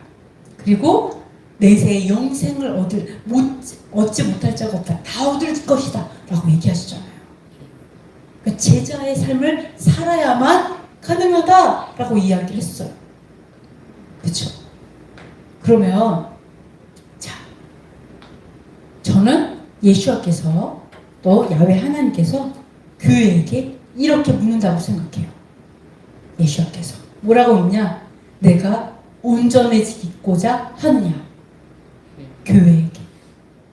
A: 그리고 내세의 영생을 얻지 못할 자가 없다. 다 얻을 것이다. 라고 얘기하시잖아요. 그러니까 제자의 삶을 살아야만 가능하다라고 이야기를 했어요. 그렇죠? 그러면 자, 저는 예수와께서 또 야훼 하나님께서 교회에게 이렇게 묻는다고 생각해요. 예수와께서 뭐라고 묻냐? 내가 온전해지고자 하느냐? 교회에게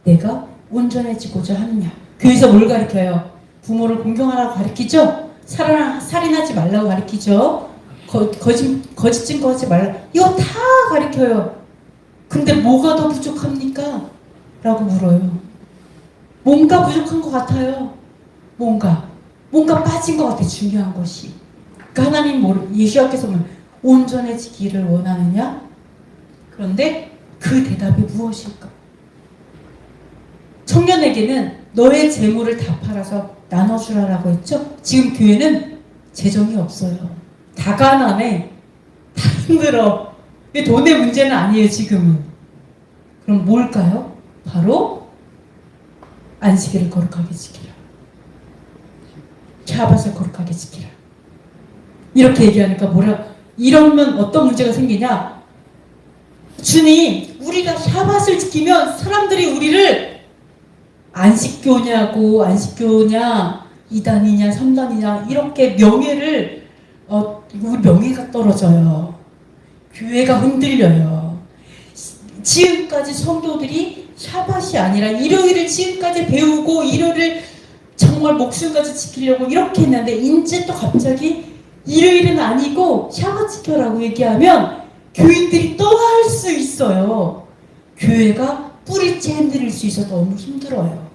A: 내가 온전해지고자 하느냐? 교회에서 뭘 가르쳐요? 부모를 공경하라고 가르치죠? 살인하지 말라고 가르치죠? 거짓 증거하지 말라. 이거 다 가르쳐요. 근데 뭐가 더 부족합니까? 라고 물어요. 뭔가 부족한 것 같아요. 뭔가 빠진 것 같아. 중요한 것이. 그러니까 하나님 예수께서 온전해지기를 원하느냐? 그런데 그 대답이 무엇일까? 청년에게는 너의 재물을 다 팔아서 나눠주라라고 했죠? 지금 교회는 재정이 없어요. 다 가난해. 다 힘들어. 돈의 문제는 아니에요, 지금은. 그럼 뭘까요? 바로 안식일을 거룩하게 지키라. 샤밧을 거룩하게 지키라. 이렇게 얘기하니까 이러면 어떤 문제가 생기냐? 주님, 우리가 샤밧을 지키면 사람들이 우리를 안식교냐, 이단이냐, 3단이냐, 이렇게 우리 명예가 떨어져요. 교회가 흔들려요. 지금까지 성도들이 샤밧이 아니라 일요일을 지금까지 배우고 일요일을 정말 목숨까지 지키려고 이렇게 했는데 이제 또 갑자기 일요일은 아니고 샤밧 지켜라고 얘기하면 교인들이 떠날 수 있어요. 교회가 뿌리째 흔들릴 수 있어서 너무 힘들어요.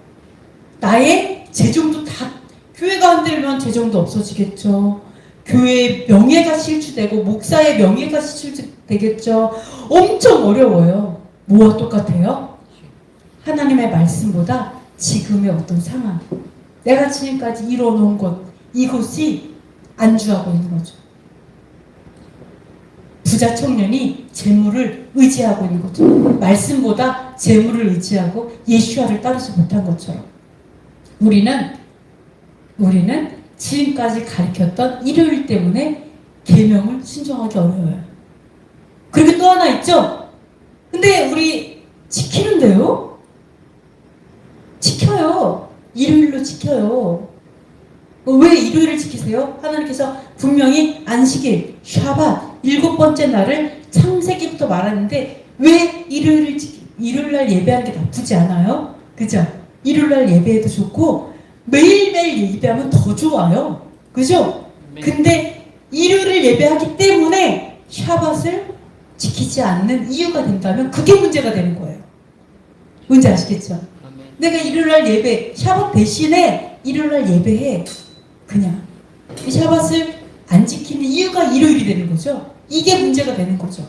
A: 나의 재정도 다 교회가 흔들면 재정도 없어지겠죠. 교회의 명예가 실추되고 목사의 명예가 실추되겠죠. 엄청 어려워요. 뭐와 똑같아요? 하나님의 말씀보다 지금의 어떤 상황, 내가 지금까지 이뤄놓은 것, 이것이 안주하고 있는 거죠. 부자 청년이 재물을 의지하고 있는 거죠. 말씀보다 재물을 의지하고 예수와를 따르지 못한 것처럼 우리는 지금까지 가르쳤던 일요일 때문에 계명을 순종하기 어려워요. 그리고 또 하나 있죠? 근데 우리 지키는데요? 지켜요. 일요일로 지켜요. 왜 일요일을 지키세요? 하나님께서 분명히 안식일, 샤밧, 7번째 날을 창세기부터 말하는데 왜 일요일날 예배하는 게 나쁘지 않아요? 그죠? 일요일날 예배해도 좋고 매일매일 예배하면 더 좋아요. 그죠? 근데 일요일을 예배하기 때문에 샤밧을 지키지 않는 이유가 된다면 그게 문제가 되는 거예요. 뭔지 아시겠죠? 내가 일요일날 예배, 샤밧 대신에 일요일날 예배해. 그냥 이 샤밧을 안 지키는 이유가 일요일이 되는 거죠. 이게 문제가 되는 거죠.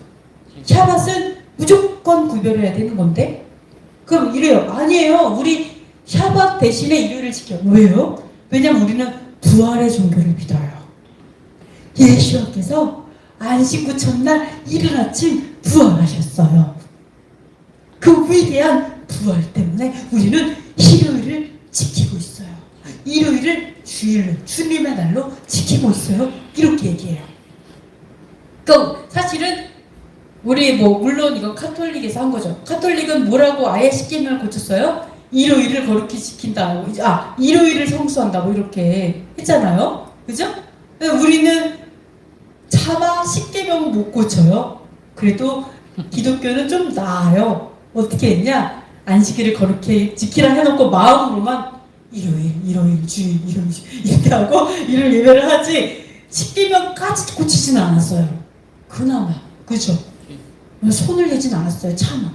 A: 샤밧은 무조건 구별해야 되는 건데 그럼 이래요. 아니에요. 우리 샤밧 대신에 일요일을 지켜. 왜요? 왜냐면 우리는 부활의 종교를 믿어요. 예수께서 안식 후 첫날 이른 아침 부활하셨어요. 그 위대한 부활 때문에 우리는 일요일을 지키고 있어요. 일요일을 주일로, 주님의 날로 지키고 있어요. 이렇게 얘기해요. 그럼 사실은 우리 물론 이건 카톨릭에서 한 거죠. 카톨릭은 뭐라고 아예 십계명을 고쳤어요? 일요일을 거룩히 지킨다. 일요일을 성수한다. 이렇게 했잖아요. 그죠? 우리는 차마 십계명은 못 고쳐요. 그래도 기독교는 좀 나아요. 어떻게 했냐? 안식일을 거룩히 지키라 해놓고 마음으로만 일요일, 주일, 이렇게 하고 일요일 예배를 하지 십계명까지 고치지는 않았어요. 그나마. 그죠? 손을 내진 않았어요. 차마.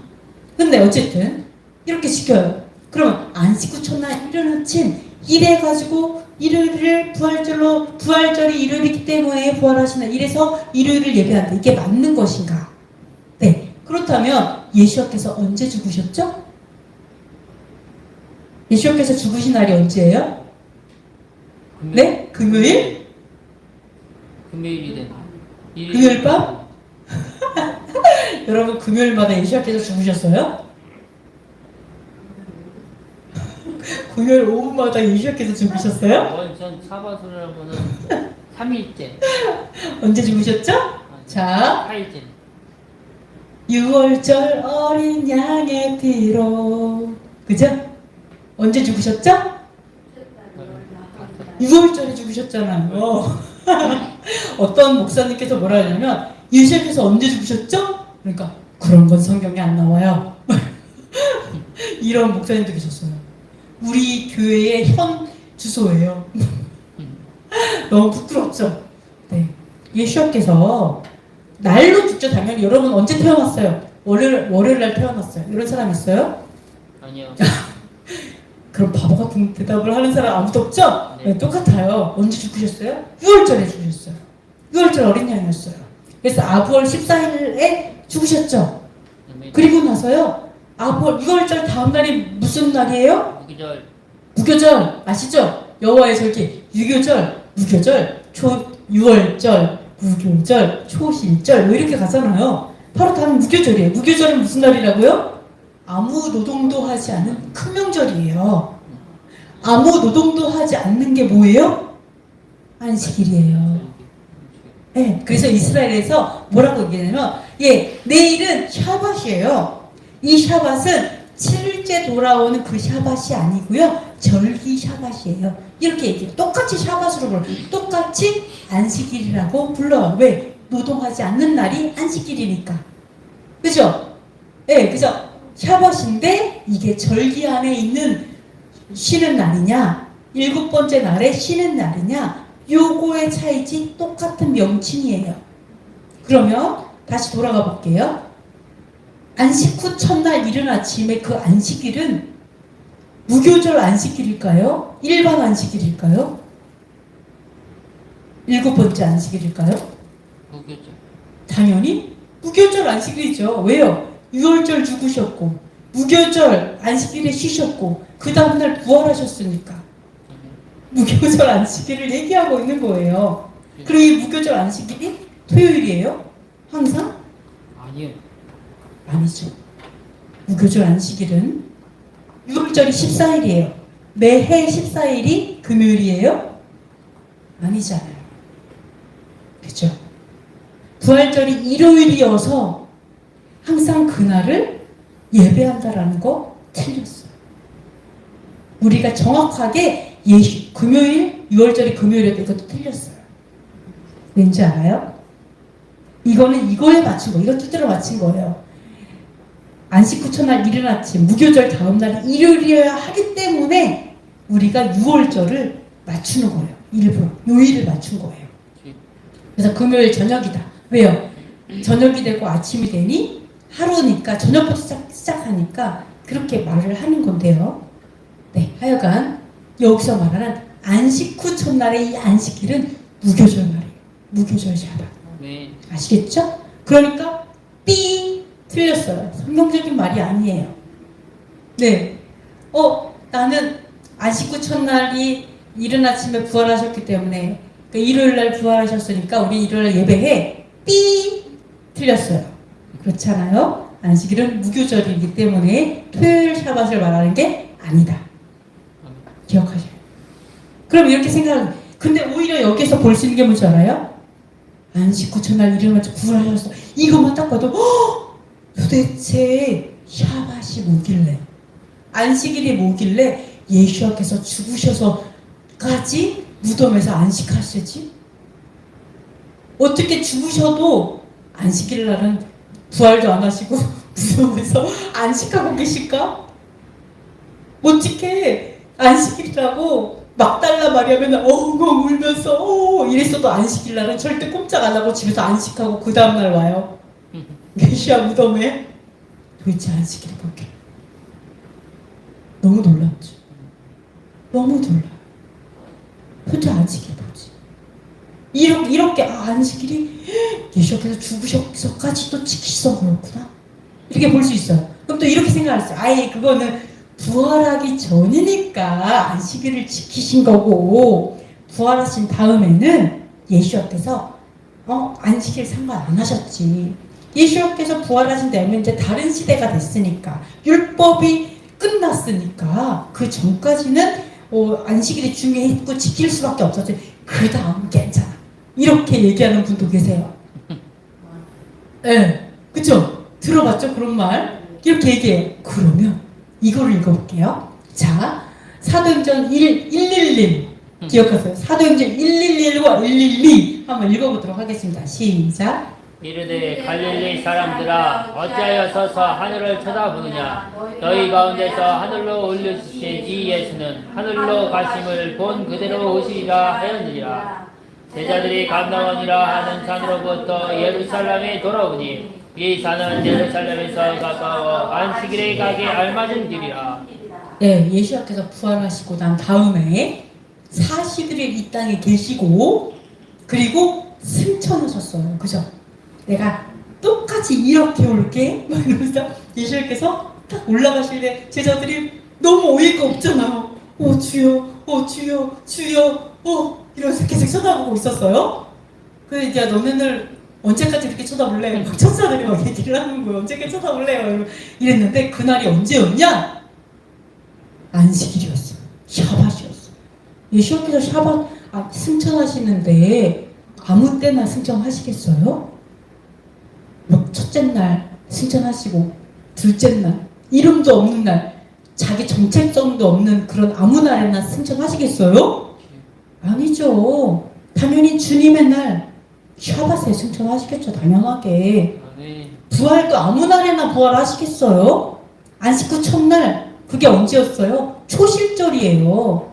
A: 근데 어쨌든 이렇게 지켜요. 그럼 안식 후 첫날 이른 아침 이래가지고 일요일을 부활절이 일요일이기 때문에 부활하시는 이래서 일요일을 예배한다. 이게 맞는 것인가? 네. 그렇다면 예수께서 언제 죽으셨죠? 예수께서 죽으신 날이 언제예요? 네? 금요일?
B: 금요일이 되나?
A: 금요일 밤? 여러분 금요일마다 예수께서 죽으셨어요? 금요일 오후마다 예수께서 죽으셨어요?
B: 전 샤밧으로는 3일째.
A: 언제 죽으셨죠? 자,
B: 4일째.
A: 6월절 어린 양의 피로. 그죠? 언제 죽으셨죠? 6월절에 죽으셨잖아요. 어떤 목사님께서 뭐라 하냐면 예수님께서 언제 죽으셨죠? 그러니까 그런 건 성경에 안 나와요. 이런 목사님도 계셨어요. 우리 교회의 현 주소예요. 너무 부끄럽죠? 네. 예수님께서 날로 죽죠. 당연히 여러분 언제 태어났어요? 월요일 날 태어났어요. 이런 사람 있어요?
B: 아니요.
A: 그럼 바보 같은 대답을 하는 사람 아무도 없죠?
B: 네.
A: 네, 똑같아요. 언제 죽으셨어요? 6월절에 죽으셨어요. 6월절 어린 양이었어요. 그래서 아부월 14일에 죽으셨죠?
B: 아멘.
A: 그리고 나서요. 아부월 6월절 다음 날이 무슨 날이에요?
B: 무기절.
A: 무교절 아시죠? 여호와의 절기 유교절, 무교절, 6월절, 무교절, 초실절 뭐 이렇게 가잖아요. 바로 다음 무교절이에요. 무교절은 무슨 날이라고요? 아무 노동도 하지 않은 큰 명절이에요. 아무 노동도 하지 않는 게 뭐예요? 안식일이에요. 네, 그래서 이스라엘에서 뭐라고 얘기하냐면 내일은 샤밧이에요. 이 샤밧은 7일째 돌아오는 그 샤밧이 아니고요. 절기 샤밧이에요. 이렇게 얘기해요. 똑같이 샤밧으로 불러요. 똑같이 안식일이라고 불러요. 왜? 노동하지 않는 날이 안식일이니까. 그죠? 네, 그래서 샤밧인데 이게 절기 안에 있는 쉬는 날이냐 7번째 날에 쉬는 날이냐 요거의 차이지 똑같은 명칭이에요. 그러면 다시 돌아가 볼게요. 안식 후 첫날 이른 아침에 그 안식일은 무교절 안식일일까요? 일반 안식일일까요? 7번째 안식일일까요?
B: 무기절.
A: 당연히 무교절 안식일이죠. 왜요? 6월절 죽으셨고 무교절 안식일에 쉬셨고 그 다음날 부활하셨으니까 무교절 안식일을 얘기하고 있는 거예요. 그리고 이 무교절 안식일이 토요일이에요? 항상?
B: 아니요.
A: 아니죠. 무교절 안식일은 6월절이 14일이에요. 매해 14일이 금요일이에요? 아니잖아요. 그죠? 부활절이 일요일이어서 항상 그날을 예배한다라는 거 틀렸어요. 우리가 정확하게 금요일, 6월절이 금요일이었던 것도 틀렸어요. 왠지 알아요? 이거는 이거에 맞춘 거예요. 이거 두드려 맞춘 거예요. 안식 후 첫날 이른 아침, 무교절 다음 날 일요일이어야 하기 때문에 우리가 6월절을 맞추는 거예요. 일부러 요일을 맞춘 거예요. 그래서 금요일 저녁이다. 왜요? 저녁이 되고 아침이 되니 하루니까 저녁부터 시작하니까 그렇게 말을 하는 건데요. 네, 하여간 여기서 말하는 안식 후 첫날의 이 안식일은 무교절 날이에요. 무교절 샤밧.
B: 네.
A: 아시겠죠? 그러니까 삐 틀렸어요. 성경적인 말이 아니에요. 네. 나는 안식 후 첫날이 이른 아침에 부활하셨기 때문에 일요일 날 부활하셨으니까 우리 일요일 예배해. 삐 틀렸어요. 그렇잖아요. 안식일은 무교절이기 때문에 토요일 샤밧을 말하는 게 아니다. 기억하셔요. 그럼 이렇게 생각하면 근데 오히려 여기서 볼 수 있는 게 뭔지 알아요? 안식 후 첫날 일어나서 부활하셨어. 이것만 딱 봐도 도대체 샤밧이 뭐길래 안식일이 뭐길래 예수께서 죽으셔서까지 무덤에서 안식하시지? 어떻게 죽으셔도 안식일 날은 부활도 안 하시고 무덤에서 안식하고 계실까? 어떻게 안식일이라고 막달라 마리아면 엉엉 울면서 이랬어도 안식일 날은 절대 꼼짝 안 하고 집에서 안식하고 그 다음날 와요. 메시아 무덤에 도대체 안식일이 뭘까? 너무 놀랍죠. 너무 놀라요. 도대체 안식일이 뭐지? 이렇게 안식일이 예수께서 죽으셔서까지도 지키셔서 그렇구나. 이렇게 볼 수 있어요. 그럼 또 이렇게 생각했어요. 아예 그거는 부활하기 전이니까 안식일을 지키신 거고 부활하신 다음에는 예수께서 안식일 상관 안 하셨지. 예수께서 부활하신 다음에 이제 다른 시대가 됐으니까 율법이 끝났으니까 그 전까지는 안식일이 중요했고 지킬 수밖에 없었지. 그 다음 괜찮아. 이렇게 얘기하는 분도 계세요. 네, 그쵸? 들어봤죠? 그런 말? 이렇게 얘기해요. 그러면 이거를 읽어볼게요. 자, 사도행전 111 기억하세요. 사도행전 111과 112 한번 읽어보도록 하겠습니다. 시작.
B: 이르되 갈릴리 사람들아 어찌하여 서서 하늘을 쳐다보느냐 너희 가운데서 하늘로 올려주신 이 예수는 하늘로 가심을 본 그대로 오시리라 하였느니라. 제자들이 감람원이라 하는 산으로부터 예루살렘에 돌아오니 이 산은 예루살렘에서 가까워 안식일에 가기 알맞은 길이라.
A: 네, 예수님께서 부활하시고 난 다음에 40일을 이 땅에 계시고 그리고 승천하셨어요. 그죠? 내가 똑같이 이렇게 올게 막 이러면서 예수님께서 딱 올라가실 때 제자들이 너무 어이가 없잖아요. 주여 주여 이러면서 계속 쳐다보고 있었어요. 그래서 이제 너네들 언제까지 이렇게 쳐다볼래? 막 천사들이 막 얘기를 하는 거예요. 언제까지 쳐다볼래요? 이랬는데 그날이 언제였냐? 안식일이었어요. 샤밧이었어요. 예수님께서 샤밧 승천하시는데 아무 때나 승천하시겠어요? 뭐 첫째 날 승천하시고 둘째 날 이름도 없는 날 자기 정체성도 없는 그런 아무 날에나 승천하시겠어요? 아니죠. 당연히 주님의 날 샤밧에 승천하시겠죠. 당연하게. 부활도 아무 날에나 부활하시겠어요? 안식 후 첫날 그게 언제였어요? 초실절이에요.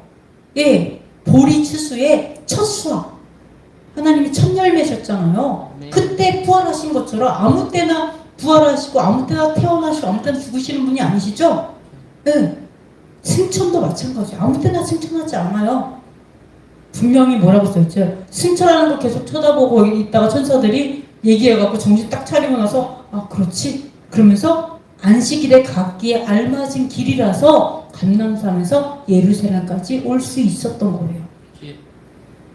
A: 예, 보리 추수의 첫 수확. 하나님이 첫 열매셨잖아요. 그때 부활하신 것처럼 아무 때나 부활하시고 아무 때나 태어나시고 아무 때나 죽으시는 분이 아니시죠? 네. 승천도 마찬가지예요. 아무 때나 승천하지 않아요. 분명히 뭐라고 써있죠? 승천하는 거 계속 쳐다보고 있다가 천사들이 얘기해갖고 정신 딱 차리고 나서 그렇지? 그러면서 안식일에 가기에 알맞은 길이라서 감람산에서 예루살렘까지 올 수 있었던 거예요.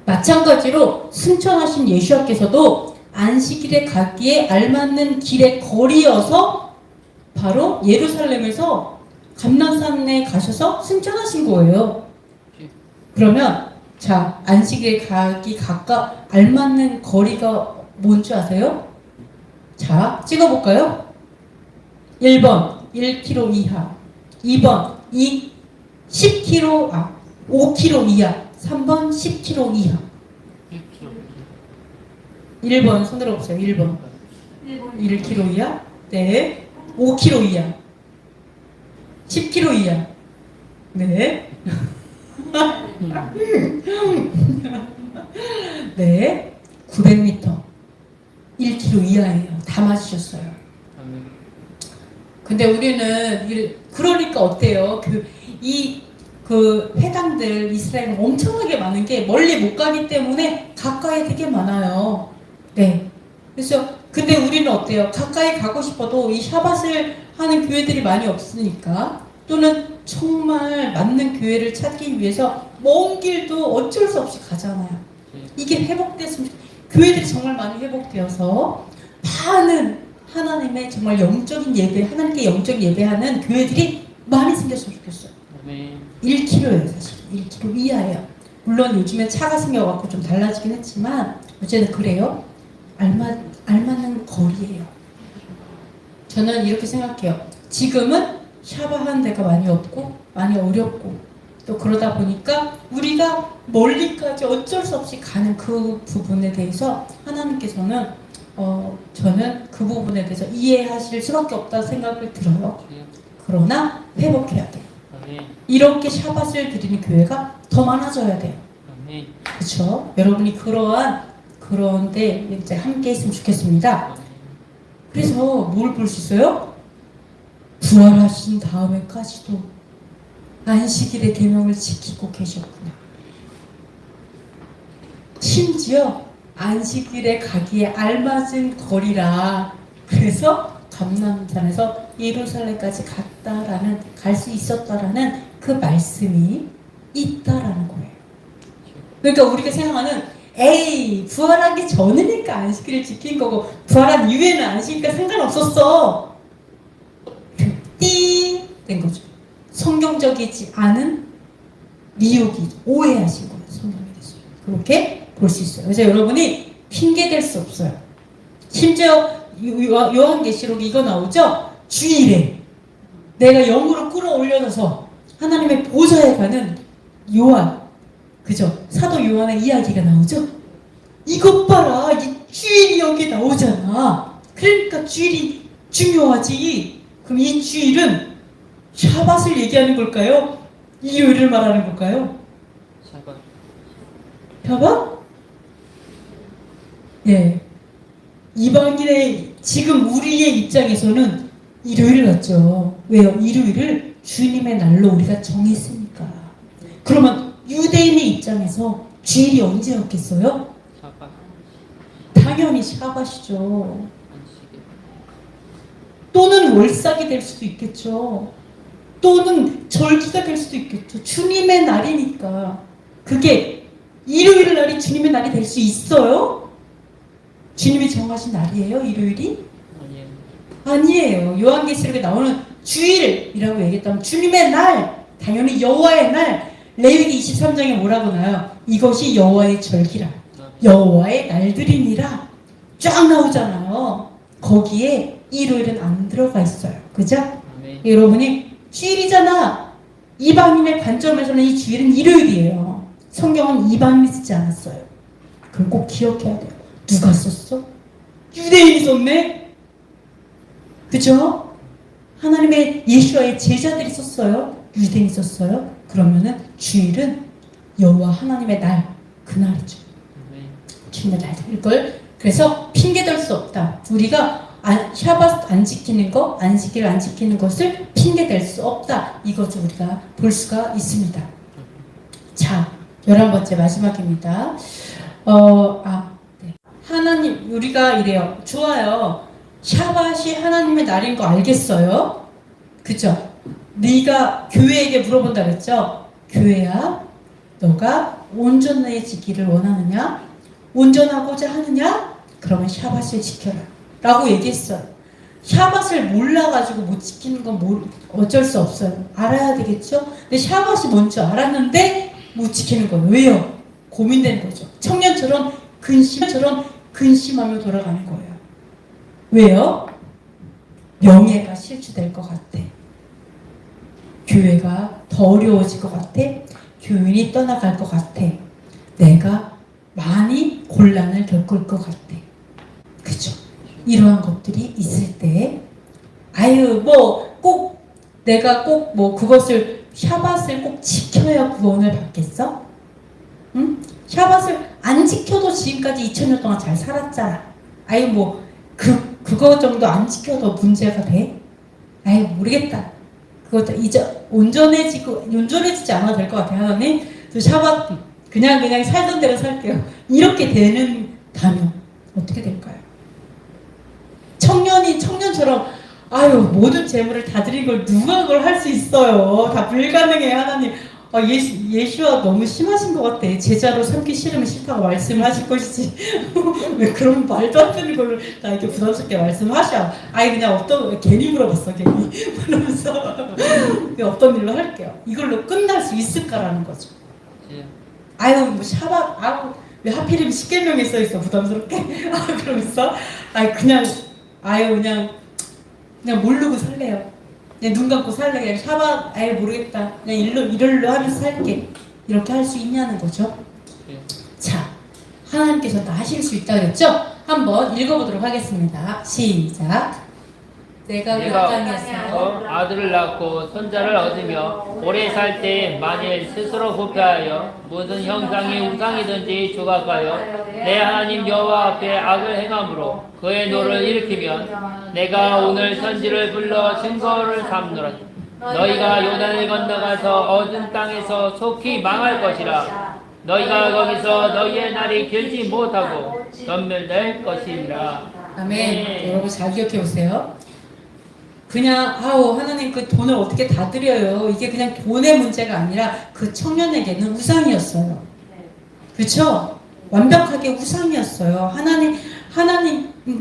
A: 마찬가지로 승천하신 예수님께서도 안식일에 가기에 알맞는 길의 거리여서 바로 예루살렘에서 감람산에 가셔서 승천하신 거예요. 그러면 자, 안식일에 가기 알맞는 거리가 뭔지 아세요? 자, 찍어볼까요? 1번 1km 이하, 2번 5km 이하, 3번 10km 이하. 1번 손 들어보세요. 1번 1km 이하, 네. 5km 이하, 10km 이하, 네. 네, 900m, 1km 이하예요. 다 맞으셨어요. 근데 우리는 그러니까 어때요? 그 회당들 이스라엘은 엄청나게 많은 게 멀리 못 가기 때문에 가까이 되게 많아요. 네. 그래서 근데 우리는 어때요? 가까이 가고 싶어도 이 샤밧을 하는 교회들이 많이 없으니까 또는 정말 맞는 교회를 찾기 위해서 먼 길도 어쩔 수 없이 가잖아요. 이게 회복됐으면 교회들이 정말 많이 회복되어서 많은 하나님의 정말 영적인 예배, 하나님께 영적인 예배하는 교회들이 많이 생겼으면 좋겠어요. 1km예요, 사실. 1km 이하예요. 물론 요즘엔 차가 생겨갖고 좀 달라지긴 했지만 어쨌든 그래요. 알맞는 거리예요. 저는 이렇게 생각해요. 지금은 샤바한 데가 많이 없고 많이 어렵고 또 그러다 보니까 우리가 멀리까지 어쩔 수 없이 가는 그 부분에 대해서 하나님께서는 저는 그 부분에 대해서 이해하실 수밖에 없다는 생각을 들어요. 그러나 회복해야 돼요. 이렇게 샤밧을 드리는 교회가 더 많아져야 돼요. 그렇죠? 여러분이 그런데 이제 함께 있으면 좋겠습니다. 그래서 뭘 볼 수 있어요? 부활하신 다음에까지도 안식일의 계명을 지키고 계셨구나. 심지어 안식일에 가기에 알맞은 거리라. 그래서 감람산에서 예루살렘까지 갈 수 있었다라는 그 말씀이 있다라는 거예요. 그러니까 우리가 생각하는 부활하기 전이니까 안식일을 지킨 거고 부활한 이후에는 안식일과 상관없었어. 띵! 된 거죠. 성경적이지 않은 미혹이 오해하신 거예요. 성경에 대해서. 그렇게 볼 수 있어요. 그래서 여러분이 핑계 댈 수 없어요. 심지어 요한계시록 이거 나오죠? 주일에 내가 영으로 끌어올려져서 하나님의 보좌에 가는 요한, 그죠? 사도 요한의 이야기가 나오죠? 이것 봐라, 이 주일이 여기 나오잖아. 그러니까 주일이 중요하지. 그럼 이 주일은 샤밧을 얘기하는 걸까요? 일요일을 말하는 걸까요? 샤밧? 네. 이방인의 지금 우리의 입장에서는 일요일 같죠. 왜요? 일요일을 주님의 날로 우리가 정했으니까. 그러면 유대인의 입장에서 주일이 언제였겠어요? 당연히 샤밧이죠. 또는 월삭이 될 수도 있겠죠. 또는 절기가 될 수도 있겠죠. 주님의 날이니까. 그게 일요일 날이 주님의 날이 될 수 있어요? 주님이 정하신 날이에요? 일요일이? 아니에요. 요한계시록에 나오는 주일이라고 얘기했다면 주님의 날, 당연히 여호와의 날. 레위기 23장에 뭐라고 나와요? 이것이 여호와의 절기라, 여호와의 날들이니라 쫙 나오잖아요. 거기에 일요일은 안 들어가 있어요. 그죠? 여러분이 주일이잖아. 이방인의 관점에서는 이 주일은 일요일이에요. 성경은 이방인이 쓰지 않았어요. 그걸 꼭 기억해야 돼요. 누가 썼어? 유대인이 썼네? 그죠? 하나님의 예수와의 제자들이 썼어요? 유대인이 썼어요? 그러면은 주일은 여호와 하나님의 날, 그날이죠. 주님의 날. 이걸 그래서 핑계댈 수 없다. 우리가 샤밧 안 지키는 거, 안식일 안 지키는 것을 핑계댈 수 없다. 이것을 우리가 볼 수가 있습니다. 자, 11번째 마지막입니다. 네. 하나님, 우리가 이래요. 좋아요. 샤밧이 하나님의 날인 거 알겠어요? 그죠? 네가 교회에게 물어본다 그랬죠? 교회야, 너가 온전해지기를 원하느냐? 온전하고자 하느냐? 그러면 샤밧을 지켜라 라고 얘기했어요. 샤밧을 몰라가지고 못 지키는 건 어쩔 수 없어요. 알아야 되겠죠? 근데 샤밧이 뭔지 알았는데 못 지키는 거예요. 왜요? 고민되는 거죠. 청년처럼 근심하며 돌아가는 거예요. 왜요? 명예가 실추될 것 같아. 교회가 더 어려워질 것 같아. 교인이 떠나갈 것 같아. 내가 많이 곤란을 겪을 것 같아. 그죠? 이러한 것들이 있을 때, 내가 꼭 그것을, 샤밧을 꼭 지켜야 구원을 받겠어? 응? 샤밧을 안 지켜도 지금까지 2000년 동안 잘 살았잖아. 그거 정도 안 지켜도 문제가 돼? 모르겠다. 그것도 이제 온전해지지 않아도 될 것 같아요. 하나님, 저 샤밧 그냥 살던 대로 살게요. 이렇게 되는다면 어떻게 될까요? 청년처럼 모든 재물을 다 드린 걸 누가 그걸 할 수 있어요? 다 불가능해. 하나님, 예수와 너무 심하신 것 같아. 제자로 삼기 싫으면 싫다고 말씀하실 것이지. 왜 그런 말도 안 되는 걸로 나에게 부담스럽게 말씀하셔. 그냥 괜히 물어봤어, 괜히. 그러면서 어떤 일로 할게요. 이걸로 끝날 수 있을까라는 거죠. 샤밧, 왜 하필이면 10계명에 써있어, 부담스럽게. 그러면서, 그냥 모르고 살래요. 그냥 눈 감고 살래. 그냥 샤밧, 모르겠다. 그냥 이럴로 하면서 살게. 이렇게 할 수 있냐는 거죠. 자, 하나님께서 다 하실 수 있다 그랬죠? 한번 읽어보도록 하겠습니다. 시작. 내가 땅에서
B: 아들을 낳고 손자를 얻으며 오래 살 때 만일 스스로 부패하여 무슨 형상의 우상이든지 조각하여 내 하나님 여호와 앞에 악을 행함으로 그의 노를 일으키면 내가 오늘 선지를 불러 증거를 삼노라. 너희가 요단을 건너가서 얻은 땅에서 속히 망할 것이라. 너희가 거기서 너희의 날이 길지 못하고 전멸될 것이라.
A: 아멘. 여러분 잘 기억해 보세요. 그냥 하나님 그 돈을 어떻게 다 드려요. 이게 그냥 돈의 문제가 아니라 그 청년에게는 우상이었어요. 그렇죠? 완벽하게 우상이었어요.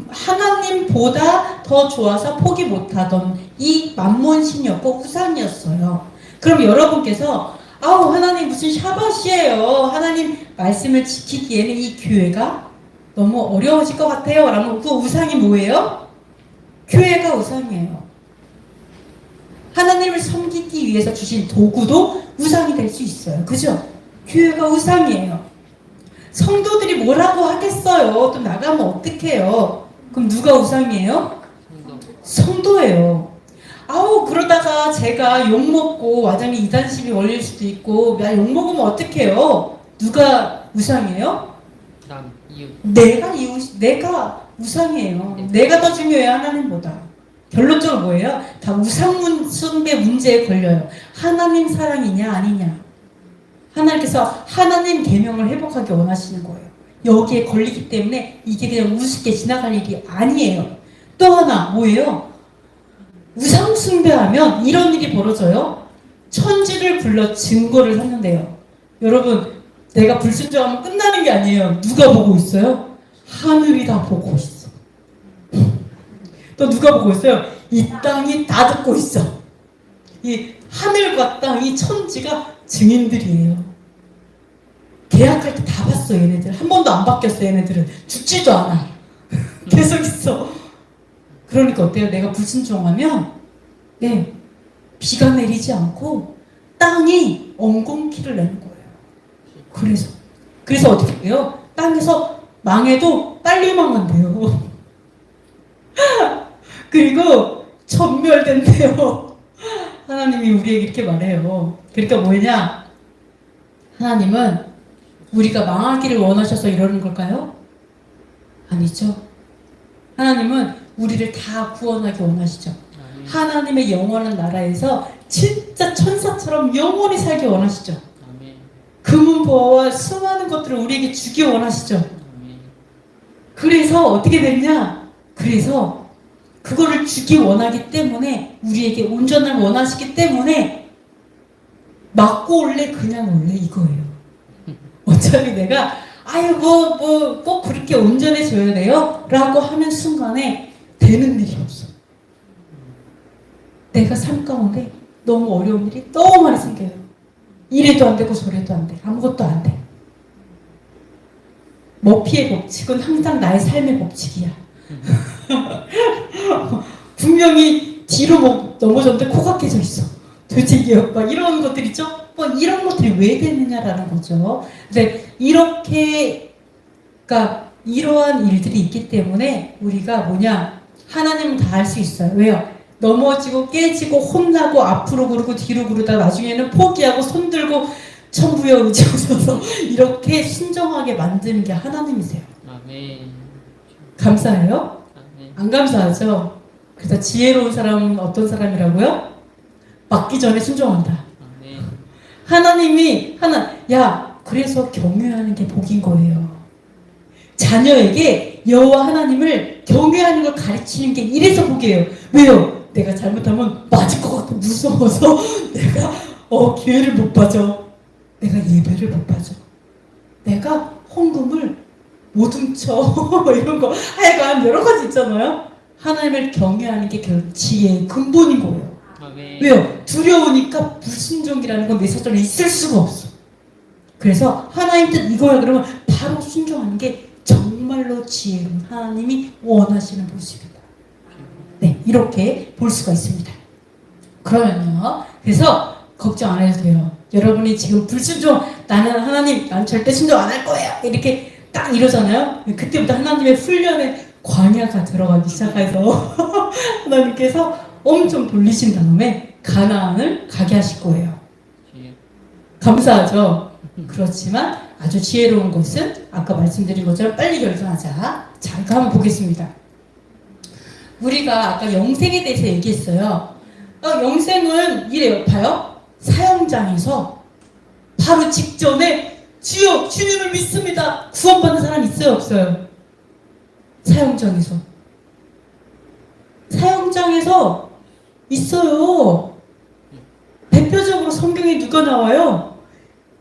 A: 하나님보다 더 좋아서 포기 못하던 이 만몬신이었고 우상이었어요. 그럼 여러분께서 하나님 무슨 샤밧이에요. 하나님 말씀을 지키기에는 이 교회가 너무 어려워질 것 같아요. 라면 그 우상이 뭐예요? 교회가 우상이에요. 하나님을 섬기기 위해서 주신 도구도 우상이 될 수 있어요. 그죠? 교회가 우상이에요. 성도들이 뭐라고 하겠어요? 또 나가면 어떡해요? 그럼 누가 우상이에요? 성도예요. 아우, 그러다가 제가 욕먹고 완전히 이단심이 걸릴 수도 있고, 야, 욕먹으면 어떡해요? 누가 우상이에요? 내가 우상이에요. 내가 더 중요해요, 하나님보다. 결론적으로 뭐예요? 다 우상 숭배 문제에 걸려요. 하나님 사랑이냐 아니냐. 하나님께서 하나님 계명을 회복하기 원하시는 거예요. 여기에 걸리기 때문에 이게 그냥 우습게 지나갈 일이 아니에요. 또 하나 뭐예요? 우상 숭배하면 이런 일이 벌어져요. 천지를 불러 증거를 샀는데요. 여러분, 내가 불순종하면 끝나는 게 아니에요. 누가 보고 있어요? 하늘이 다 보고 있어. 또 누가 보고 있어요? 이 땅이 다 듣고 있어. 이 하늘과 땅, 이 천지가 증인들이에요. 계약할 때 다 봤어, 얘네들. 한 번도 안 바뀌었어, 얘네들은. 죽지도 않아. 계속 있어. 그러니까 어때요? 내가 불순종하면, 네, 비가 내리지 않고 땅이 엉겅퀴를 내는 거예요. 그래서 어떻게 해요? 땅에서 망해도 빨리 망한대요. 그리고 전멸된대요. 하나님이 우리에게 이렇게 말해요. 그러니까 뭐냐? 하나님은 우리가 망하기를 원하셔서 이러는 걸까요? 아니죠. 하나님은 우리를 다 구원하기 원하시죠. 하나님의 영원한 나라에서 진짜 천사처럼 영원히 살기 원하시죠. 금은보화와 수많은 것들을 우리에게 주기 원하시죠. 그래서 어떻게 됐냐? 그래서 그거를 주기 원하기 때문에 우리에게 온전을 원하시기 때문에 맞고 올래 그냥 올래 이거예요. 어차피 내가 아유 꼭 그렇게 온전해져야 돼요? 라고 하는 순간에 되는 일이 없어. 내가 삶 가운데 너무 어려운 일이 너무 많이 생겨요. 이래도 안 되고 저래도 안 돼. 아무것도 안 돼. 머피의 법칙은 항상 나의 삶의 법칙이야. 분명히 뒤로 넘어졌는데 코가 깨져 있어. 도대체 이게 막 이런 것들 있죠? 뭐 이런 것들이 왜 되느냐라는 거죠. 근데 이렇게, 그러니까 이러한 일들이 있기 때문에 우리가 뭐냐? 하나님은 다 할 수 있어요. 왜요? 넘어지고 깨지고 혼나고 앞으로 구르고 뒤로 구르다 나중에는 포기하고 손들고 천부여 의지하셔서 이렇게 순정하게 만드는 게 하나님이세요.
B: 아멘.
A: 감사해요?
B: 아멘.
A: 안 감사하죠? 그래서 지혜로운 사람은 어떤 사람이라고요? 맞기 전에 순종한다.
B: 아멘.
A: 하나님이 그래서 경외하는 게 복인 거예요. 자녀에게 여호와 하나님을 경외하는 걸 가르치는 게 이래서 복이에요. 왜요? 내가 잘못하면 맞을 것 같고 무서워서 내가 기회를 못 봐줘. 내가 예배를 못 봐줘. 내가 헌금을 못 훔쳐. 이런 거 하여간 여러 가지 있잖아요. 하나님을 경외하는 게 결국 지혜의 근본인 거예요.
B: 아멘.
A: 왜요? 두려우니까 불순종이라는 건 내 사전에 있을 수가 없어. 그래서 하나님 뜻 이거야 그러면 바로 순종하는 게 정말로 지혜로운 하나님이 원하시는 모습이다. 네, 이렇게 볼 수가 있습니다. 그러면요. 그래서 걱정 안 해도 돼요. 여러분이 지금 불순종, 난 절대 순종 안 할 거예요. 이렇게 딱 이러잖아요. 그때부터 하나님의 훈련에 광야가 들어가기 시작해서 하나님께서 엄청 돌리신 다음에 가나안을 가게 하실 거예요. 감사하죠? 그렇지만 아주 지혜로운 것은 아까 말씀드린 것처럼 빨리 결정하자. 자, 이거 한번 보겠습니다. 우리가 아까 영생에 대해서 얘기했어요. 영생은 이래요. 봐요. 사형장에서 바로 직전에 주여 주님을 믿습니다. 구원받는 사람 있어요 없어요? 사형장에서 있어요. 대표적으로 성경에 누가 나와요?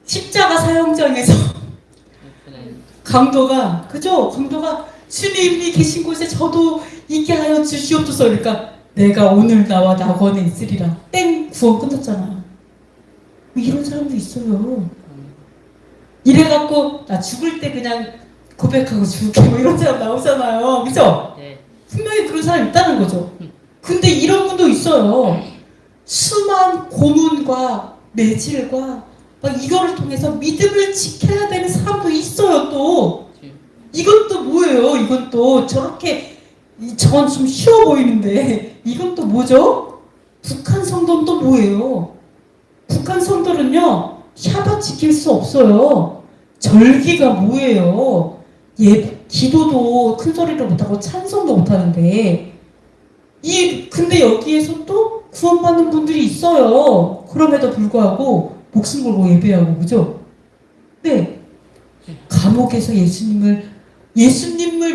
A: 십자가 사형장에서 강도가 주님이 계신 곳에 저도 있게 하여 주시옵소서. 그러니까 내가 오늘 나와 낙원에 있으리라. 땡! 구원 끝났잖아. 이런 사람도 있어요. 이래갖고 나 죽을 때 그냥 고백하고 죽게 뭐 이런 사람 나오잖아요. 그죠?
B: 네.
A: 분명히 그런 사람이 있다는 거죠. 근데 이런 분도 있어요. 수많은 고문과 매질과 막 이거를 통해서 믿음을 지켜야 되는 사람도 있어요. 또 이건 또 뭐예요? 이건 또 저렇게 저건 좀 쉬워 보이는데 이건 또 뭐죠? 북한 성도는 또 뭐예요? 북한 성도는요 샤bat 지킬 수 없어요. 절기가 뭐예요? 기도도 큰 소리로 못하고 찬송도 못하는데 근데 여기에서 또 구원받는 분들이 있어요. 그럼에도 불구하고 목숨 걸고 예배하고 그죠? 네. 감옥에서 예수님을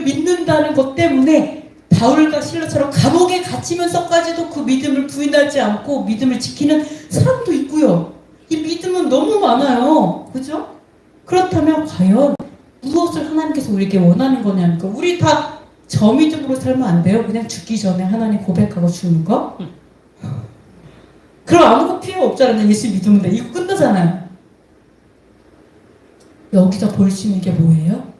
A: 믿는다는 것 때문에 바울과 실라처럼 감옥에 갇히면서까지도 그 믿음을 부인하지 않고 믿음을 지키는 사람도 있고요. 이 믿음은 너무 많아요. 그죠? 그렇다면 과연 무엇을 하나님께서 우리에게 원하는 거냐니까. 우리 다 저 믿음으로 살면 안 돼요? 그냥 죽기 전에 하나님 고백하고 죽는 거? 그럼 아무것도 필요 없잖아요. 예수 믿으면 돼. 이거 끝나잖아요. 여기서 볼 수 있는 게 뭐예요?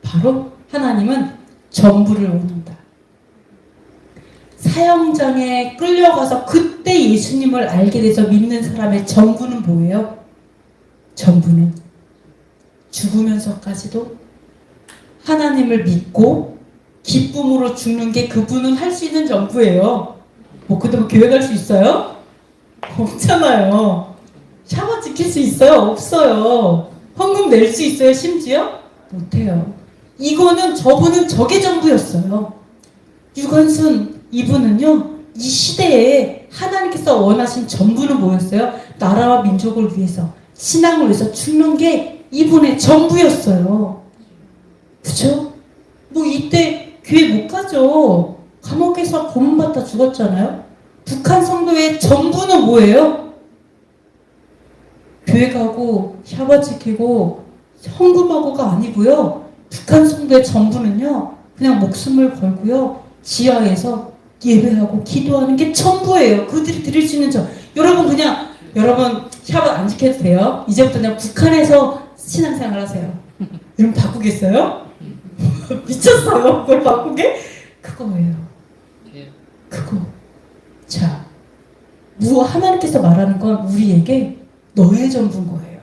A: 바로 하나님은 전부를 원한다. 사형장에 끌려가서 그때 예수님을 알게 돼서 믿는 사람의 전부는 뭐예요? 전부는 죽으면서까지도 하나님을 믿고 기쁨으로 죽는 게 그분은 할 수 있는 전부예요. 뭐 그때면 교회 갈 수 있어요? 없잖아요. 샤bat 지킬 수 있어요? 없어요. 헌금 낼 수 있어요? 심지어? 못해요. 이거는 저분은 저게 전부였어요. 유관순 이분은요 이 시대에 하나님께서 원하신 전부는 뭐였어요? 나라와 민족을 위해서 신앙을 위해서 죽는 게 이분의 전부였어요. 그죠? 뭐 이때 교회 못 가죠. 감옥에서 고문받다 죽었잖아요. 북한 성도의 전부는 뭐예요? 교회 가고 샤bat 지키고 헌금하고가 아니고요. 북한 성도의 전부는요 그냥 목숨을 걸고요 지하에서 예배하고 기도하는 게 전부예요. 그들이 드릴 수 있는 여러분 샤bat 안 지켜도 돼요. 이제부터 그냥 북한에서 신앙생활 하세요. 여러분 바꾸겠어요? 미쳤어요. 그걸 바꾸게? 그거예요. 그거. 자, 하나님께서 말하는 건 우리에게 너의 전부인 거예요.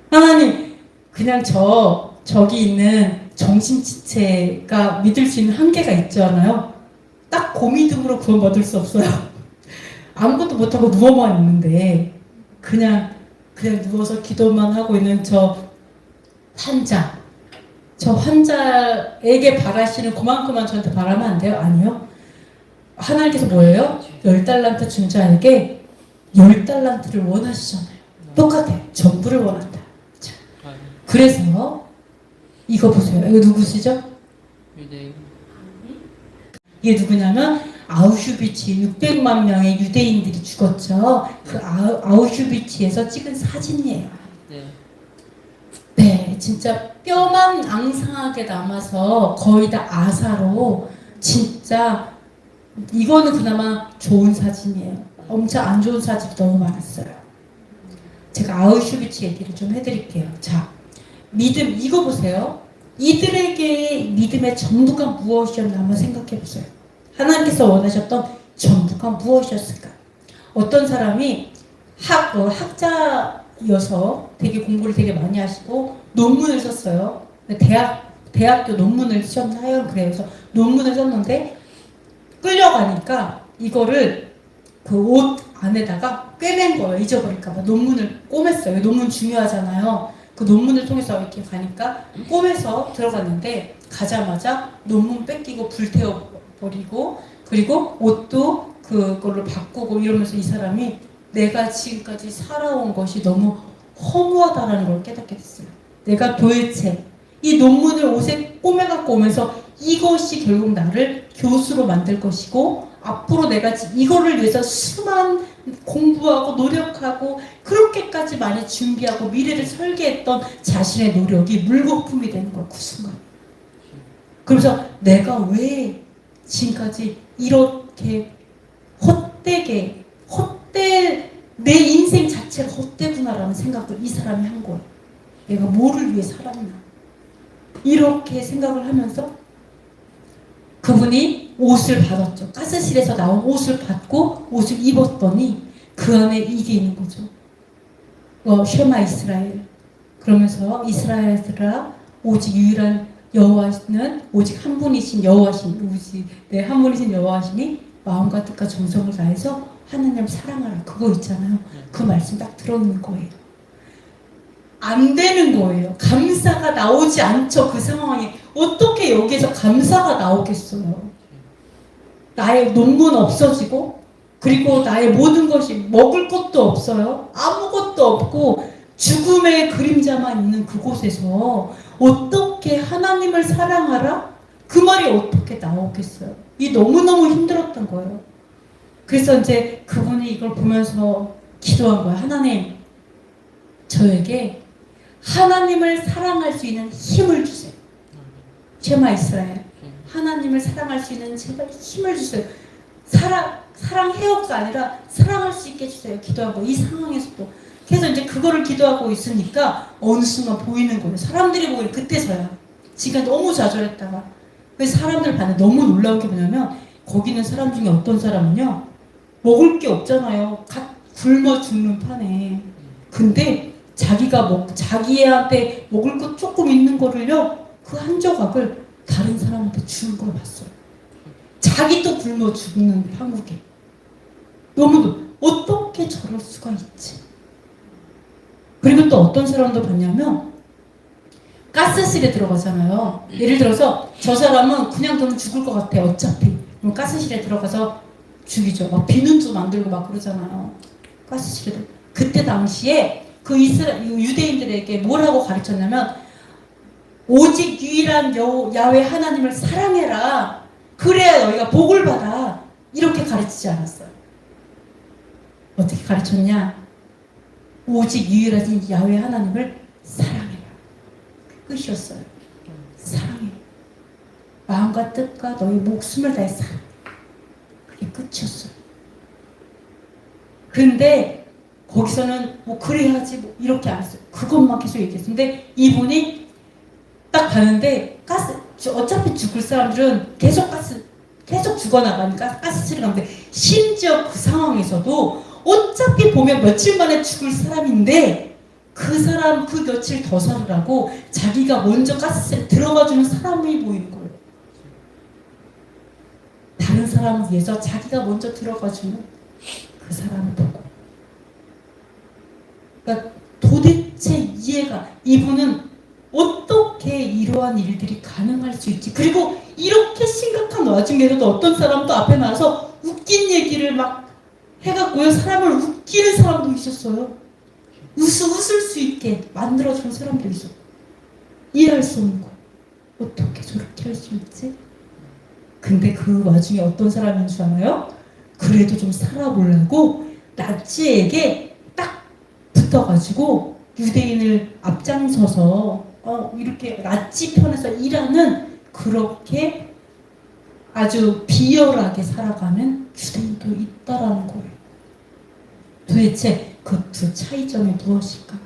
A: 하나님, 그냥 저기 있는 정신지체가 믿을 수 있는 한계가 있잖아요. 딱 그 믿음으로 구원받을 수 없어요. 아무것도 못하고 누워만 있는데 그냥 누워서 기도만 하고 있는 저 환자에게 바라시는 그만큼만 저한테 바라면 안 돼요? 아니요. 하나님께서 뭐예요? 10달란트 준 자에게 10달란트를 원하시잖아요. 똑같아요. 전부를 원한다. 자, 그래서 이거 보세요. 이거 누구시죠? 이게 누구냐면 아우슈비츠 600만 명의 유대인들이 죽었죠. 그 아우슈비츠에서 찍은 사진이에요. 네, 진짜 뼈만 앙상하게 남아서 거의 다 아사로 진짜 이거는 그나마 좋은 사진이에요. 엄청 안 좋은 사진이 너무 많았어요. 제가 아우슈비츠 얘기를 좀 해드릴게요. 자, 믿음 이거 보세요. 이들에게 믿음의 전부가 무엇이었나 한번 생각해 보세요. 하나님께서 원하셨던 전부가 무엇이었을까? 어떤 사람이 학자여서 되게 공부를 되게 많이 하시고 논문을 썼어요. 대학교 논문을 쓰셨나요? 그래서 논문을 썼는데 끌려가니까 이거를 그 옷 안에다가 꿰맨 거예요. 잊어버릴까봐 논문을 꼬맸어요. 논문 중요하잖아요. 그 논문을 통해서 이렇게 가니까 꼬매서 들어갔는데 가자마자 논문 뺏기고 불태워버리고 그리고 옷도 그걸로 바꾸고 이러면서 이 사람이 내가 지금까지 살아온 것이 너무 허무하다는 걸 깨닫게 됐어요. 내가 도대체 이 논문을 옷에 꼬매갖고 오면서 이것이 결국 나를 교수로 만들 것이고 앞으로 내가 이거를 위해서 수많은 공부하고 노력하고 그렇게까지 많이 준비하고 미래를 설계했던 자신의 노력이 물거품이 되는 거야. 그 순간. 그래서 내가 왜 지금까지 이렇게 내 인생 자체가 헛되구나라는 생각을 이 사람이 한 거예요. 내가 뭐를 위해 살았나. 이렇게 생각을 하면서 그분이 옷을 받았죠. 가스실에서 나온 옷을 받고 옷을 입었더니 그 안에 이게 있는 거죠. 쉐마 이스라엘. 그러면서 이스라엘들아 오직 유일한 여호와는 오직 한 분이신 여호와신 오직 한 분이신 여호와시니 마음과 뜻과 정성을 다해서 하나님을 사랑하라. 그거 있잖아요. 그 말씀 딱 들어오는 거예요. 안 되는 거예요. 감사가 나오지 않죠. 그 상황에 어떻게 여기에서 감사가 나오겠어요. 나의 논문 없어지고 그리고 나의 모든 것이 먹을 것도 없어요. 아무것도 없고 죽음의 그림자만 있는 그곳에서 어떻게 하나님을 사랑하라? 그 말이 어떻게 나오겠어요? 이 너무너무 힘들었던 거예요. 그래서 이제 그분이 이걸 보면서 기도한 거예요. 하나님, 저에게 하나님을 사랑할 수 있는 힘을 주세요. 쉐마 이스라엘. 하나님을 사랑할 수 있는 제발 힘을 주세요. 사랑해요가 아니라 사랑할 수 있게 해주세요. 기도하고 이 상황에서도. 그래서 이제 그거를 기도하고 있으니까 어느 순간 보이는 거예요. 사람들이 보이는 그때서야. 지금 너무 좌절했다가. 그래서 사람들 반응 너무 놀라운 게 뭐냐면 거기 있는 사람 중에 어떤 사람은요. 먹을 게 없잖아요. 갓 굶어 죽는 판에. 근데 자기한테 먹을 것 조금 있는 거를요. 그 한 조각을 다른 사람한테 주는 걸 봤어요. 자기도 굶어 죽는 판국에. 너무 어떻게 저럴 수가 있지? 그리고 또 어떤 사람도 봤냐면 가스실에 들어가잖아요. 예를 들어서 저 사람은 그냥 두면 죽을 것 같아. 어차피. 그럼 가스실에 들어가서 죽이죠. 막 비누주 만들고 막 그러잖아요. 가스실에. 그때 당시에 그 유대인들에게 뭐라고 가르쳤냐면 오직 유일한 야훼 하나님을 사랑해라. 그래야 너희가 복을 받아. 이렇게 가르치지 않았어요. 어떻게 가르쳤냐? 오직 유일하신 야훼 하나님을 사랑해라. 끝이었어요. 사랑해. 마음과 뜻과 너희 목숨을 다해 사랑해. 그게 끝이었어요. 근데 거기서는 뭐 그래야지 뭐 이렇게 안 했어요. 그것만 계속 얘기했어요. 근데 이분이 딱 가는데 어차피 죽을 사람들은 계속 죽어나가니까 가스실에 가는데 심지어 그 상황에서도 어차피 보면 며칠 만에 죽을 사람인데 그 사람 그 며칠 더 살으라고 자기가 먼저 가스실에 들어가주는 사람이 보이는 거예요. 다른 사람을 위해서 자기가 먼저 들어가주는 그 사람을 보고. 그러니까 도대체 이해가 이분은 어떻게 이러한 일들이 가능할 수 있지? 그리고 이렇게 심각한 와중에서도 어떤 사람도 앞에 나와서 웃긴 얘기를 막 해갖고요. 사람을 웃기는 사람도 있었어요. 웃을 수 있게 만들어준 사람도 있었고. 이해할 수 없는 거. 어떻게 저렇게 할 수 있지? 근데 그 와중에 어떤 사람인 줄 알아요? 그래도 좀 살아보려고 나치에게 딱 붙어가지고 유대인을 앞장서서 이렇게 나치 편에서 일하는 그렇게 아주 비열하게 살아가는 유대인도 있다라는 거예요. 도대체 그 두 차이점이 무엇일까?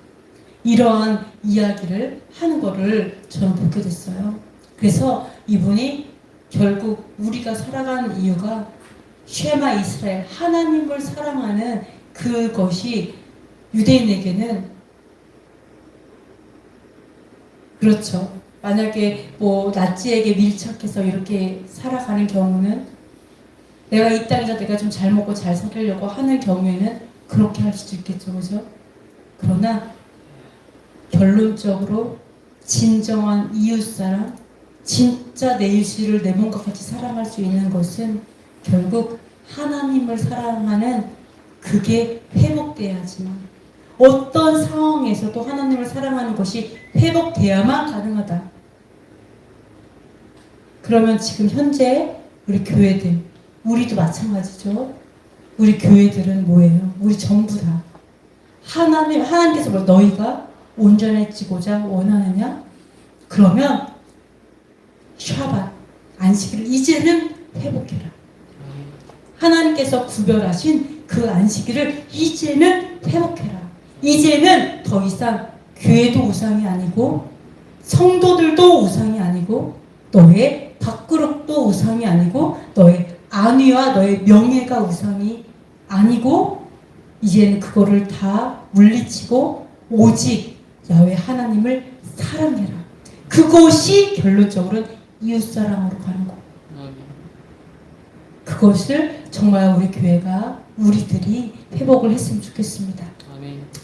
A: 이러한 이야기를 하는 거를 저는 보게 됐어요. 그래서 이분이 결국 우리가 살아가는 이유가 쉐마 이스라엘, 하나님을 사랑하는 그것이 유대인에게는 그렇죠. 만약에 뭐 나치에게 밀착해서 이렇게 살아가는 경우는 내가 이 땅에서 내가 좀 잘 먹고 잘 살려고 하는 경우에는 그렇게 할 수도 있겠죠. 그죠? 그러나 결론적으로 진정한 이웃사랑, 진짜 내 이웃을 내 몸과 같이 사랑할 수 있는 것은 결국 하나님을 사랑하는 그게 회복돼야지만 어떤 상황에서도 하나님을 사랑하는 것이 회복돼야만 가능하다. 그러면 지금 현재 우리 교회들, 우리도 마찬가지죠. 우리 교회들은 뭐예요? 우리 전부 다 하나님께서 뭐 너희가 온전해지고자 원하느냐? 그러면 샤밧, 안식일을 이제는 회복해라. 하나님께서 구별하신 그 안식일을 이제는 회복해라. 이제는 더 이상 교회도 우상이 아니고 성도들도 우상이 아니고 너의 밥그릇도 우상이 아니고 너의 안위와 너의 명예가 우상이 아니고 이제는 그거를 다 물리치고 오직 야훼 하나님을 사랑해라. 그것이 결론적으로는 이웃사랑으로 가는 거. 그것을 정말 우리 교회가 우리들이 회복을 했으면 좋겠습니다.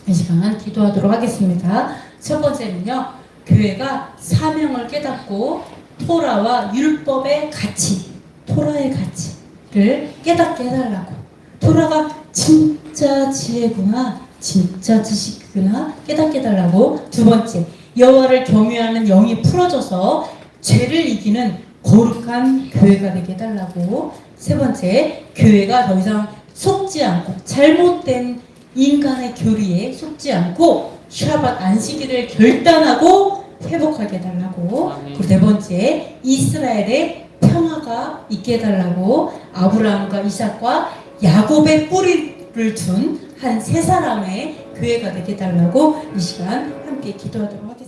A: 이 시간 기도하도록 하겠습니다. 첫 번째는요, 교회가 사명을 깨닫고 토라와 율법의 가치, 토라의 가치를 깨닫게 해달라고. 토라가 진짜 지혜구나, 진짜 지식이구나 깨닫게 해달라고. 두 번째, 여호와를 경외하는 영이 풀어져서 죄를 이기는 거룩한 교회가 되게 해달라고. 세 번째, 교회가 더 이상 속지 않고 잘못된 인간의 교리에 속지 않고 샤밧 안식일을 결단하고 회복하게 해달라고. 그리고 네 번째, 이스라엘의 평화가 있게 해달라고. 아브라함과 이삭과 야곱의 뿌리를 둔 한 세 사람의 교회가 되게 해달라고 이 시간 함께 기도하도록 하겠습니다.